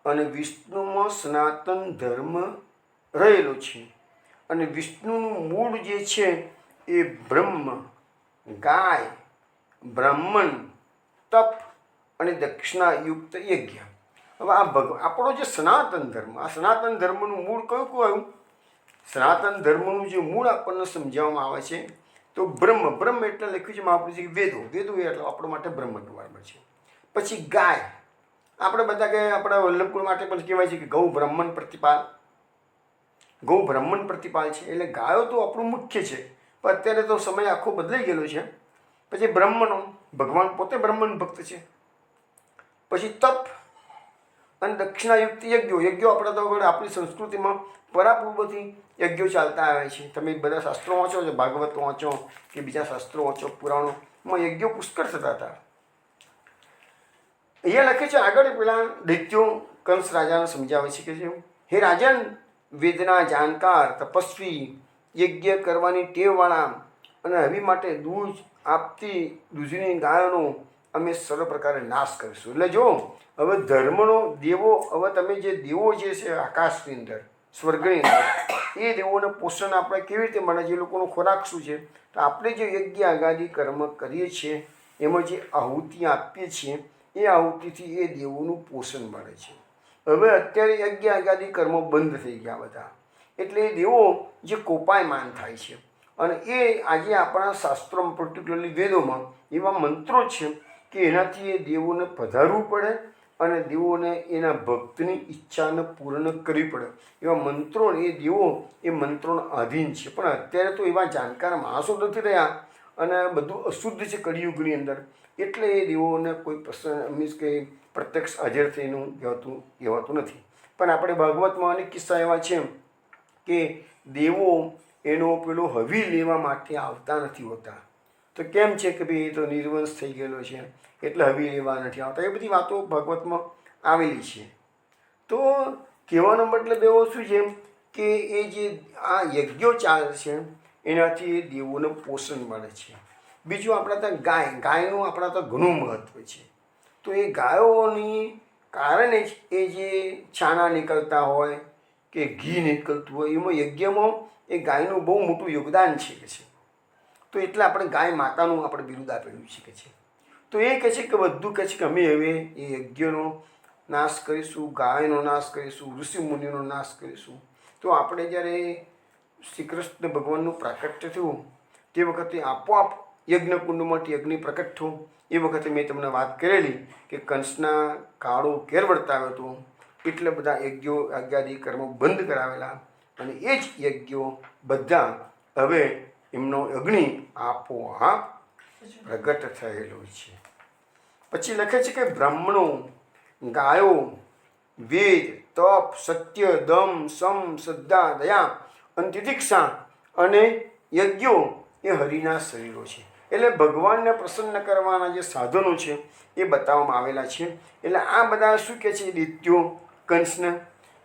અને વિષ્ણુમાં સનાતન ધર્મ રહેલો છે અને વિષ્ણુનું મૂળ જે છે એ બ્રહ્મ, ગાય, બ્રાહ્મણ, તપ અને દક્ષિણાયુક્ત યજ્ઞ. હવે આપણો જે સનાતન ધર્મ, આ સનાતન ધર્મનું મૂળ કયું આવ્યું? સનાતન ધર્મનું જે મૂળ આપણને સમજાવવામાં આવે છે તો બ્રહ્મ એટલે લખ્યું છે મહાપુરુષે વેદો એટલે આપણા માટે બ્રહ્મ બરાબર છે. પછી ગાય, આપણે બધા કે આપણા વલ્લભકુળ માટે પણ કહેવાય છે કે ગૌ બ્રાહ્મણ પ્રતિપાલ છે, એટલે ગાયો તો આપણું મુખ્ય છે. પણ અત્યારે તો સમય આખો બદલાઈ ગયેલો છે. પછી બ્રહ્મનો, ભગવાન પોતે બ્રહ્મણ ભક્ત છે. પછી તપ અને દક્ષિણાયુક્ત યજ્ઞો આપણા તો આપણી સંસ્કૃતિમાં પરાપૂર્વથી યજ્ઞો ચાલતા આવે છે. તમે બધા શાસ્ત્રો વાંચો છો, ભાગવત વાંચો કે બીજા શાસ્ત્રો વાંચો, પુરાણોમાં યજ્ઞો પુષ્કળ થતા હતા. અહીંયા લખે છે આગળ પેલા દૈત્યો કંસ રાજાને સમજાવે છે કે હે રાજન, વેદના જાણકાર, તપસ્વી, યજ્ઞ કરવાની ટેવવાળા અને હવી માટે દૂધ આપતી દૂધની ગાયોનો અમે સર્વ પ્રકારે નાશ કરીશું. એટલે જો હવે ધર્મનો દેવો, હવે તમે જે દેવો જે છે આકાશની અંદર, સ્વર્ગની અંદર, એ દેવોને પોષણ આપણે કેવી રીતે મળે? જે લોકોનો ખોરાક શું છે? તો આપણે જે યજ્ઞ આગાદી કર્મ કરીએ છીએ, એમાં જે આહુતિ આપીએ છીએ, એ આહુતિથી એ દેવોનું પોષણ મળે છે. હવે અત્યારે યજ્ઞ આગાદી કર્મો બંધ થઈ ગયા બધા, એટલે એ દેવો જે કોપાયમાન થાય છે. અને એ આજે આપણા શાસ્ત્રોમાં, પર્ટિક્યુલરલી વેદોમાં એવા મંત્રો છે કે એનાથી એ દેવોને પધારવું પડે અને દેવોને એના ભક્તની ઈચ્છાને પૂર્ણ કરવી પડે. એવા મંત્રો, એ દેવો એ મંત્રોનો આધીન છે. પણ અત્યારે તો એવા જાણકાર માણસો નથી રહ્યા અને બધું અશુદ્ધ છે કળિયુગની અંદર, એટલે એ દેવોને કોઈ મીન્સ કે પ્રત્યક્ષ હાજર થઈને કહેવાતું નથી. પણ આપણે ભાગવતમાં અનેક કિસ્સા એવા છે કે દેવો એનો પેલો હવી લેવા માટે આવતા નથી હોતા. તો કેમ છે કે ભાઈ એ તો નિર્વંશ થઈ ગયેલો છે એટલે હવી લેવા નથી આવતા. એ બધી વાતો ભાગવતમાં આવેલી છે. તો કહેવાનો મતલબ એવો શું છે કે એ જે આ યજ્ઞો ચાલે છે એનાથી એ દેવોને પોષણ મળે છે. બીજું આપણા ત્યાં ગાયનું આપણા ત્યાં ઘણું મહત્ત્વ છે. તો એ ગાયોની કારણે જ એ જે છાણા નીકળતા હોય કે ઘી નીકળતું હોય, એમાં યજ્ઞમાં એ ગાયનું બહુ મોટું યોગદાન છે કે છે. તો એટલે આપણે ગાય માતાનું આપણે બિરુદ આપેલું છે કે છે. તો એ કહે છે કે બધું કહે છે કે અમે હવે એ યજ્ઞનો નાશ કરીશું, ગાયનો નાશ કરીશું, ઋષિમુનિનો નાશ કરીશું. તો આપણે જ્યારે શ્રી કૃષ્ણ ભગવાનનું પ્રાકટ્ય થયું તે વખતે આપોઆપ યજ્ઞકુંડમાંથી અગ્નિ પ્રકટ થયું. એ વખતે મેં તમને વાત કરેલી કે કંસના કાળો કેર વર્તાવ્યો હતો, એટલે બધા યજ્ઞો આજ્ઞાદી કર્મો બંધ કરાવેલા અને એ જ યજ્ઞો બધા હવે એમનો અગ્નિ આપોઆપ પ્રગટ થયેલો છે. પછી લખે છે કે બ્રાહ્મણો, ગાયો, વેદ, તપ, સત્ય, દમ, સમ, શ્રદ્ધા, દયા અને તિતિક્ષા અને યજ્ઞો એ હરિના શરીરો છે. એટલે ભગવાનને પ્રસન્ન કરવાના જે સાધનો છે એ બતાવવામાં આવેલા છે. એટલે આ બધા શું કહે છે દૈત્યો કંસને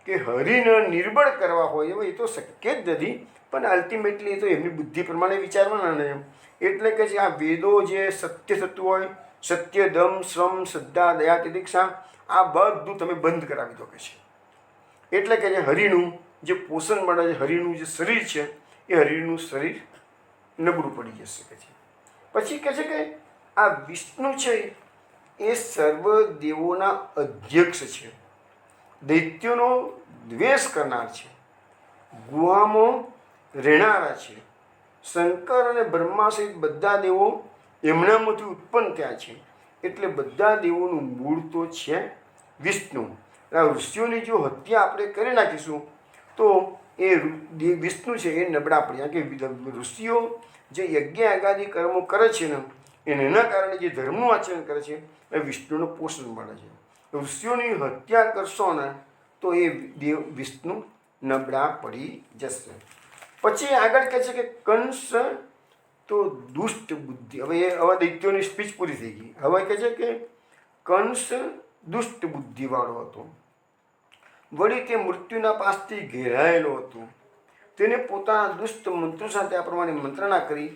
કે હરિને નિર્બળ કરવા હોય, હવે એ તો શક્ય જ નથી, પણ અલ્ટિમેટલી એ તો એમની બુદ્ધિ પ્રમાણે વિચારવાના ને. એટલે કે જે આ વેદો જે સત્ય થતું હોય, સત્ય, દમ, શ્રમ, શ્રદ્ધા, દયા, તિતિક્ષા, આ બધું તમે બંધ કરાવી દો કે છે. એટલે કે જે હરિનું જે પોષણ મળે છે, હરિનું જે શરીર છે એ હરિનું શરીર નબળું પડી જશે કે છે. પછી કહે છે કે આ વિષ્ણુ છે એ સર્વ દેવોના અધ્યક્ષ છે, દૈત્યોનો દ્વેષ કરનાર છે, ગુહામાં રહેનારા છે. શંકર અને બ્રહ્મા સહિત બધા દેવો એમનામાંથી ઉત્પન્ન થયા છે. એટલે બધા દેવોનું મૂળ તો છે વિષ્ણુ. ઋષિઓની જો હત્યા આપણે કરી નાખીશું તો એ વિષ્ણુ છે એ નબળા પડ્યા. કે ઋષિઓ જે યજ્ઞ આગાદી કર્મો કરે છે ને એના કારણે જે ધર્મનું આચરણ કરે છે એ વિષ્ણુનું પોષણ મળે છે. ઋષિઓની હત્યા કરશો ને તો એ વિષ્ણુ નબળા પડી જશે. પછી આગળ કહે છે કે કંસ તો દુષ્ટ બુદ્ધિ. હવે દૈત્યોની સ્પીચ પૂરી થઈ ગઈ. હવે કહે છે કે કંસ દુષ્ટ બુદ્ધિવાળો હતો, વળી તે મૃત્યુના પાસથી ઘેરાયેલો હતો. તેને પોતાના દુષ્ટ મંત્રો સાથે આ પ્રમાણે મંત્રણા કરી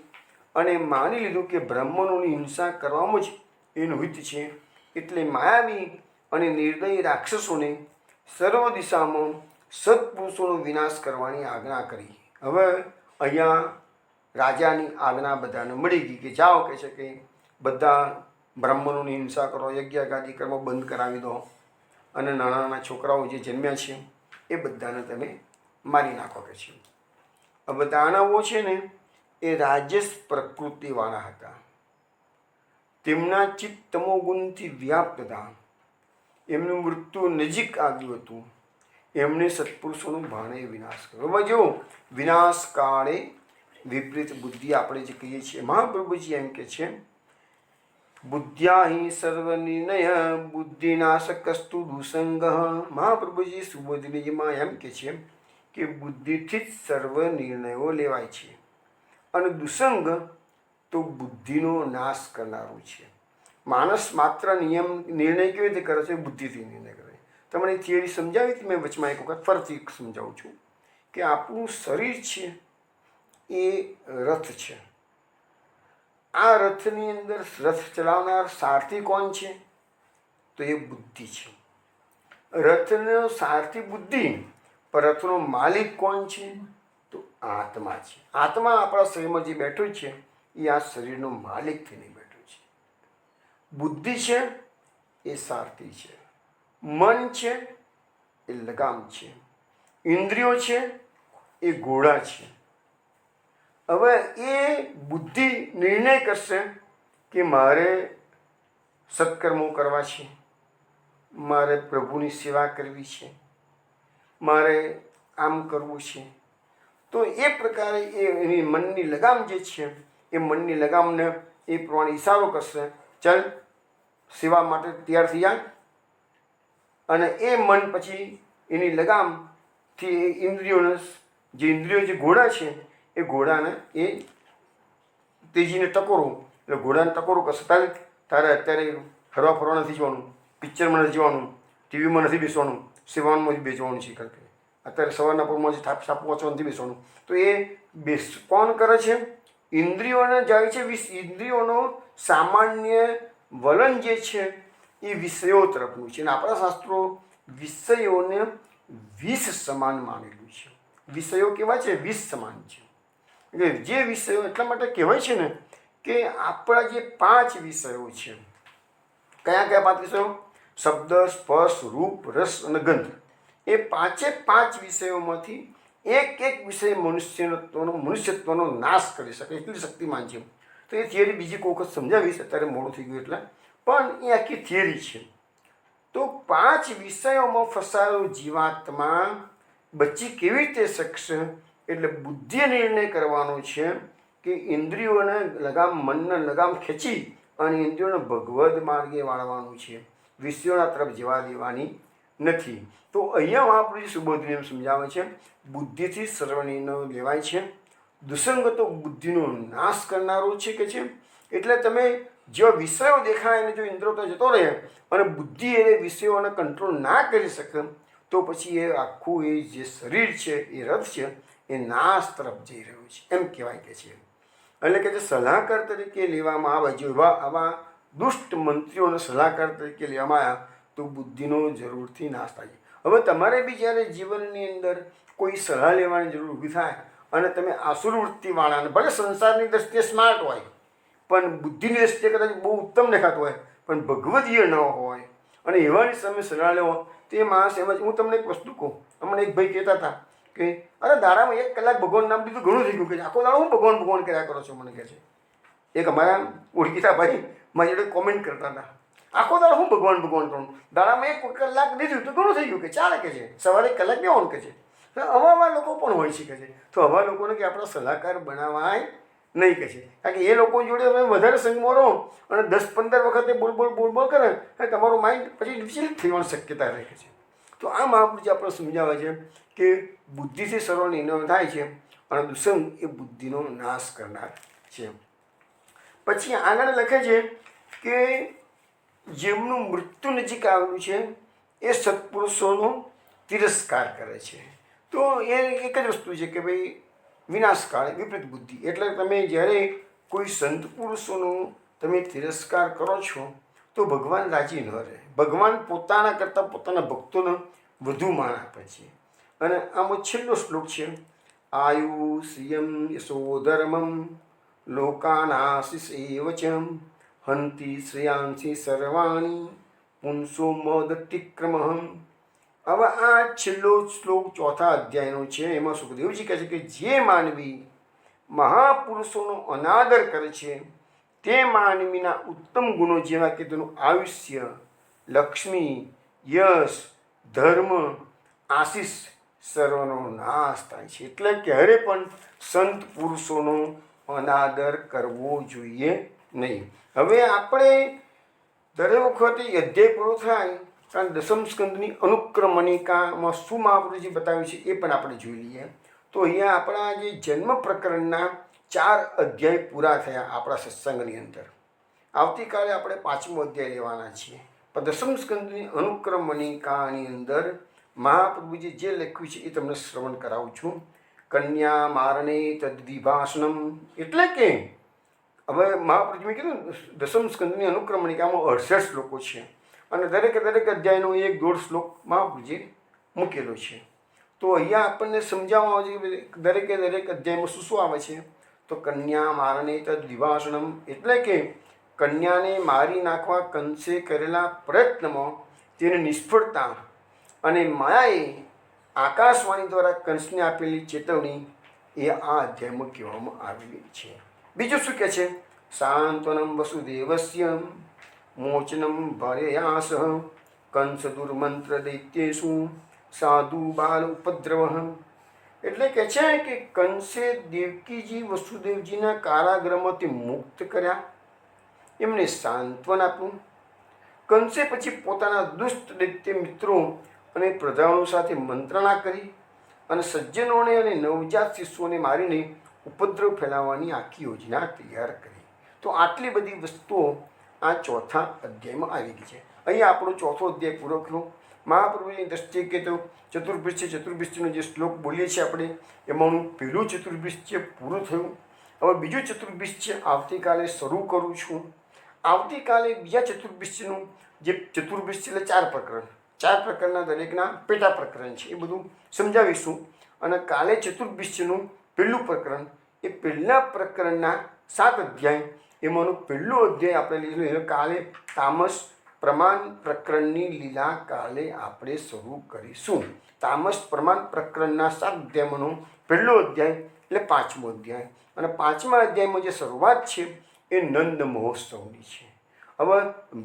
અને માની લીધું કે બ્રાહ્મણોની હિંસા કરવામાં જ એનું હિત છે, એટલે માયાવી અને નિર્દયી રાક્ષસોને સર્વ દિશામાં સત્પુરુષોનો વિનાશ કરવાની આજ્ઞા કરી. હવે અહીંયા રાજાની આજ્ઞા બધાને મળી ગઈ કે જાઓ, કહે છે કે બધા બ્રાહ્મણોની હિંસા કરો, યજ્ઞાગાદી કર્મ બંધ કરાવી દો, અને નાના નાના છોકરાઓ જે જન્મ્યા છે એ બધાને તમે મારી નાખો, કહે છે. હવે દાનવો છે ને એ રાજસ પ્રકૃતિવાળા હતા, તેમના ચિત્ત તમોગુણથી વ્યાપ્ત હતા, એમનું મૃત્યુ નજીક આવ્યું હતું, એમણે સત્પુરુષોનો ભાણે વિનાશ કર્યો. હવે જો વિનાશ કાળે વિપરીત બુદ્ધિ આપણે જે કહીએ છીએ, મહાપ્રભુજી એમ કે છે બુદ્ધ્યા હિ સર્વ નિર્ણય બુદ્ધિનાશકસ્તુ દુસંગ. મહાપ્રભુજી સુબોધનીજીમાં એમ કે છે કે બુદ્ધિથી જ સર્વ નિર્ણયો લેવાય છે, અને દુસંગ તો બુદ્ધિનો નાશ કરનારું છે. માણસ માત્ર નિર્ણય કેવી રીતે કરે છે? બુદ્ધિથી નિર્ણય કરે. તમને થિયરી સમજાવી હતી મેં વચમાં, એક વખત ફરીથી સમજાવું છું કે આપણું શરીર છે એ રથ છે. આ રથની અંદર રથ ચલાવનાર સારથી કોણ છે? તો એ બુદ્ધિ છે. રથનો સારથી બુદ્ધિ, પણ રથનો માલિક કોણ છે? તો આત્મા છે. આત્મા આપણા શરીરમાં જે બેઠો છે એ આ શરીરનો માલિક થઈને બેઠો છે. બુદ્ધિ છે એ સારથી છે, મન છે એ લગામ છે, ઇન્દ્રિયો છે એ ઘોડા છે. હવે એ બુદ્ધિ નિર્ણય કરશે કે મારે સત્કર્મો કરવા છે, મારે પ્રભુની સેવા કરવી છે, મારે આમ કરવું છે. તો એ પ્રકારે એની મનની લગામ જે છે એ મનની લગામને એ પ્રમાણે ઈશારો કરશે, ચાલ સેવા માટે તૈયાર થઈ જાય. અને એ મન પછી એની લગામથી ઇન્દ્રિયોને, જે ઇન્દ્રિયો જે ઘોડા છે એ ઘોડાને એ તેજીને ટકોરો, એટલે ઘોડાને ટકોરો કરશે, તારે અત્યારે ફરવા ફરવા નથી જવાનું, પિક્ચરમાં નથી જવાનું, ટીવીમાં નથી બેસવાનું, સેવામાં જ બેસવાનું છે. કારણ કે અત્યારે સવારના પૂરમાં જે સાપ વાંચવા નથી બેસવાનું. તો એ કોણ કરે છે? ઇન્દ્રિયોને જાય છે. ઇન્દ્રિયોનો સામાન્ય વલણ જે છે એ વિષયો તરફનું છે. અને આપણા શાસ્ત્રો વિષયોને વિષ સમાન માનેલું છે. વિષયો કેવા છે? વિષ સમાન છે. એટલે જે વિષયો એટલા માટે કહેવાય છે ને કે આપણા જે 5 વિષયો છે, કયા કયા 5 વિષયો? શબ્દ, સ્પર્શ, રૂપ, રસ અને ગંધ. એ 5 વિષયોમાંથી એક વિષય મનુષ્યત્વનો નાશ કરી શકે એટલી શક્તિમાન છે. તો એ થિયરી બીજી કોઈ વખત સમજાવીશ, અત્યારે મોડું થઈ ગયું એટલે. પણ એ આખી થિયરી છે. તો 5 વિષયોમાં ફસાયેલો જીવાત્મા બચી કેવી રીતે શકશે? એટલે બુદ્ધિએ નિર્ણય કરવાનો છે કે ઇન્દ્રિયોને લગામ, મનને લગામ ખેંચી અને ઇન્દ્રિયોને ભગવદ માર્ગે વાળવાનું છે, વિષયોના તરફ જવા દેવાની નથી. તો અહીંયા મહાપ્રભુજી સુબોધને એમ સમજાવે છે બુદ્ધિથી સર્વ નિર્ણયો લેવાય છે. દુસંગ તો બુદ્ધિનો નાશ કરનારો છે કે છે. એટલે તમે જો વિષયો દેખાય અને જો ઇન્દ્રિયો તો જતો રહે અને બુદ્ધિ એ વિષયોને કંટ્રોલ ના કરી શકે, તો પછી એ આખું એ જે શરીર છે એ રથ છે એ નાશ તરફ જઈ રહ્યું છે, એમ કહેવાય કે છે. એટલે કે જે સલાહકાર તરીકે લેવામાં આવે, જો આવા દુષ્ટ મંત્રીઓને સલાહકાર તરીકે લેવામાં આવ્યા તો બુદ્ધિનો જરૂરથી નાશ થાય. હવે તમારે બી જ્યારે જીવનની અંદર કોઈ સલાહ લેવાની જરૂર ઊભી થાય અને તમે આસુરવૃત્તિવાળાને, ભલે સંસારની દ્રષ્ટિએ સ્માર્ટ હોય પણ બુદ્ધિની દ્રષ્ટિએ કદાચ બહુ ઉત્તમ દેખાતું હોય પણ ભગવદીય ન હોય અને એવાની સામે સલાહ લેવો, તે માણસ એમ જ. હું તમને એક વસ્તુ કહું, અમને એક ભાઈ કહેતા હતા કે અરે દાડામાં 1 કલાક ભગવાન નામ લીધું ઘણું થઈ ગયું, કે આખો દાડો હું ભગવાન કર્યા કરો છો મને કહે છે. એક અમારા ઓળખીતા ભાઈ મારી જોડે કોમેન્ટ કરતા હતા, આખો દાડો હું ભગવાન કરું, દાડામાં 1 કલાક લીધું તો ઘણું થઈ ગયું, કે ચાલે કે છે, સવારે 1 કલાક બેવાનું કે છે. આવા લોકો પણ હોય છે કે છે. તો આવા લોકોને કે આપણા સલાહકાર બનાવાય નહીં કે છે. કારણ કે એ લોકો જોડે તમે વધારે સંગમાં રહો અને 10-15 વખતે બોલ કરે અને તમારું માઇન્ડ પછી વિચલિત થવાની શક્યતા રહે છે. તો આ મહાપુરુષ આપણે સમજાવે છે કે બુદ્ધિથી સર્વ નિર્ણય થાય છે અને દુષણ એ બુદ્ધિનો નાશ કરનાર છે. પછી આગળ લખે છે કે જેમનું મૃત્યુ નજીક આવેલું છે એ સત્પુરુષોનો તિરસ્કાર કરે છે. તો એ એક જ વસ્તુ છે કે ભાઈ વિનાશકાળ વિપરીત બુદ્ધિ. એટલે તમે જ્યારે કોઈ સંત પુરુષોનો તમે તિરસ્કાર કરો છો તો ભગવાન રાજી ન રહે. ભગવાન પોતાના કરતાં પોતાના ભક્તોને વધુ માન આપે છે. અને આમાં છેલ્લો શ્લોક છે, આયુ શ્રિયમ યશોધર્મમ લોકાનાશિષેવ ચ હંતિ શ્રેયાંસી સર્વાણી પુંસો મદતિક્રમઃ. હવે આ છેલ્લો શ્લોક 4થા અધ્યાયનો છે. એમાં સુખદેવજી કહે છે કે જે માનવી મહાપુરુષોનો અનાદર કરે છે તે માનવીના ઉત્તમ ગુણો જેવા કે તેનું આયુષ્ય, લક્ષ્મી, યશ, ધર્મ, આશીષ સર્વનો નાશ થાય છે. એટલે ક્યારે પણ સંત પુરુષોનો અનાદર કરવો જોઈએ નહીં. હવે આપણે દરેક વખતે અધ્યાય પૂરો થાય કારણ દસમ સ્કંદની અનુક્રમણિકામાં શું મહાપુરુષજી બતાવ્યું છે એ પણ આપણે જોઈ લઈએ. તો અહીંયા આપણા જે જન્મ પ્રકરણના 4 અધ્યાય પૂરા થયા આપણા સત્સંગની અંદર. આવતીકાલે આપણે 5મો અધ્યાય લેવાના છીએ. પણ દસમ સ્કંદની અનુક્રમણિકાની અંદર મહાપ્રભુજી જે લખ્યું છે એ તમને શ્રવણ કરાવું છું. કન્યા મારણે તદ્વિભાષણમ. એટલે કે હવે મહાપ્રભુજીએ કીધું દસમ સ્કંદની અનુક્રમણિકામાં 68 શ્લોકો છે અને દરેકે દરેક અધ્યાયનો 1-1.5 શ્લોક મહાપ્રભુજીએ મૂકેલો છે. તો અહીંયા આપણને સમજાવવામાં આવે છે કે દરેકે દરેક અધ્યાયમાં શું શું આવે છે. તો કન્યા મારણે તદ્વિભાષણમ એટલે કે કન્યાને મારી નાખવા કંસે કરેલા પ્રયત્નમાં તેની નિષ્ફળતા અને માયાએ આકાશવાણી દ્વારા કંસને આપેલી ચેતવણી એ આ અધ્યાયમાં કહેવામાં આવેલી છે. બીજું શું કહે છે, સાંત્વનમ વસુદેવસ્ય મોચનમ ભરયાસઃ કંસ દુર્મંત્ર દૈત્યેષુ સાધુ બાલ ઉપદ્રવ. એટલે કહે છે કે કંસે દેવકીજી વસુદેવજીના કારાગૃહમાંથી મુક્ત કર્યા, એમને સાંત્વન આપ્યું. કંસે પછી પોતાના દુષ્ટ દૈત્ય મિત્રો અને પ્રજાઓ સાથે મંત્રણા કરી અને સજ્જનોને અને નવજાત શિશુઓને મારીને ઉપદ્રવ ફેલાવવાની આખી યોજના તૈયાર કરી. તો આટલી બધી વસ્તુઓ આ 4થા અધ્યાયમાં આવી ગઈ છે. અહીંયા આપણો 4થો અધ્યાય પૂરો થયો. મહાપ્રભુની દ્રષ્ટિએ કે તો ચતુર્ભુજ જે શ્લોક બોલીએ છીએ આપણે એમાંનું પહેલું ચતુર્ભુજ પૂરું થયું. હવે બીજું ચતુર્ભુજ આવતીકાલે શરૂ કરું છું. આવતીકાલે બીજા ચતુર્ભુજનું જે ચતુર્ભુજ એટલે 4 પ્રકરણ, 4 પ્રકરણના દરેકના પેટા પ્રકરણ છે એ બધું સમજાવીશું. અને કાલે ચતુર્ભુજનું પહેલું પ્રકરણ એ પહેલા પ્રકરણના 7 અધ્યાય એમાંનું પહેલું અધ્યાય આપણે લીધું. એટલે કાલે તામસ પ્રમાણ પ્રકરણની લીલા કાલે આપણે શરૂ કરીશું. તામસ પ્રમાણ પ્રકરણના 7 અધ્યાયમાંનો પહેલો અધ્યાય એટલે 5મો અધ્યાય. અને 5મા અધ્યાયમાં જે શરૂઆત છે એ નંદ મહોત્સવની છે. હવે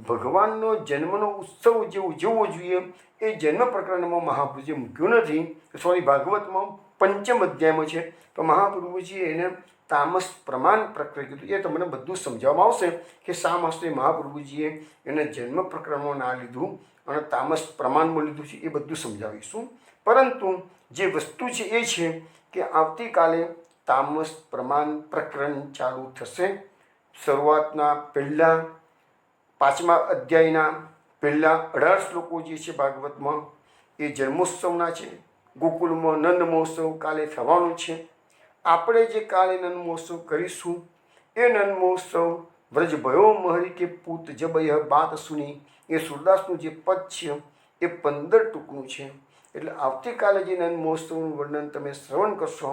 ભગવાનનો જન્મનો ઉત્સવ જે ઉજવવો જોઈએ એ જન્મ પ્રકરણમાં મહાપ્રભુજીએ મૂક્યું નથી. સોરી, ભાગવતમાં 5મ અધ્યાયમાં છે. તો મહાપ્રભુજીએ એને તામસ પ્રમાણ પ્રકરણ કીધું. એ તમને બધું સમજાવવામાં આવશે કે શા માટે મહાપ્રભુજીએ એને જન્મ પ્રકરણમાં ના લીધું અને તામસ પ્રમાણમાં લીધું છે એ બધું સમજાવીશું. પરંતુ જે વસ્તુ છે એ છે કે આવતીકાલે તામસ પ્રમાણ પ્રકરણ ચાલુ થશે. શરૂઆતના પહેલા 5મા અધ્યાયના પહેલા 18 શ્લોકો જે છે ભાગવતમાં એ જન્મોત્સવના છે. ગોકુલમાં નંદ મહોત્સવ કાલે થવાનો છે. આપણે જે કાલે નંદ મહોત્સવ કરીશું એ નંદ મહોત્સવ વ્રજ ભયો મહરી કે પૂત જબય બાત સુની એ સુરદાસનું જે પદ છે એ 15 ટૂંકનું છે. એટલે આવતીકાલે જે નંદ મહોત્સવનું વર્ણન તમે શ્રવણ કરશો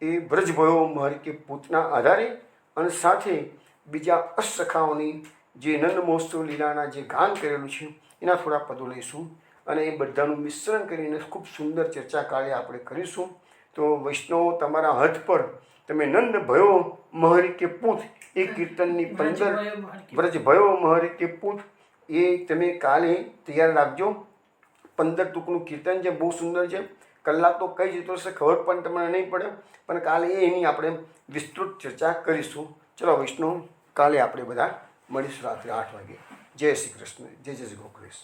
એ વ્રજ ભયો મહરી કે પૂતના આધારે અને સાથે બીજા અષ્ટસખાઓની જે નંદ મહોત્સવ લીલાના જે ગાન કરેલું છે એના થોડા પદો લઈશું અને એ બધાનું મિશ્રણ કરીને ખૂબ સુંદર ચર્ચા કાલે આપણે કરીશું. તો વૈષ્ણવ તમારા હાથ પર તમે નંદ ભયો મહરી કે પૂત એ કીર્તનની 15 વ્રજ ભયો મહરી કે પૂત એ તમે કાલે તૈયાર રાખજો. 15 ટૂંકનું કીર્તન છે, બહુ સુંદર છે. કલાક તો કઈ જતો હશે ખબર પણ તમને નહીં પડે, પણ કાલે એની આપણે વિસ્તૃત ચર્ચા કરીશું. ચલો વૈષ્ણવ, કાલે આપણે બધા મળીશું રાત્રે 8 વાગે. જય શ્રી કૃષ્ણ. જય જય ગોખલેશ.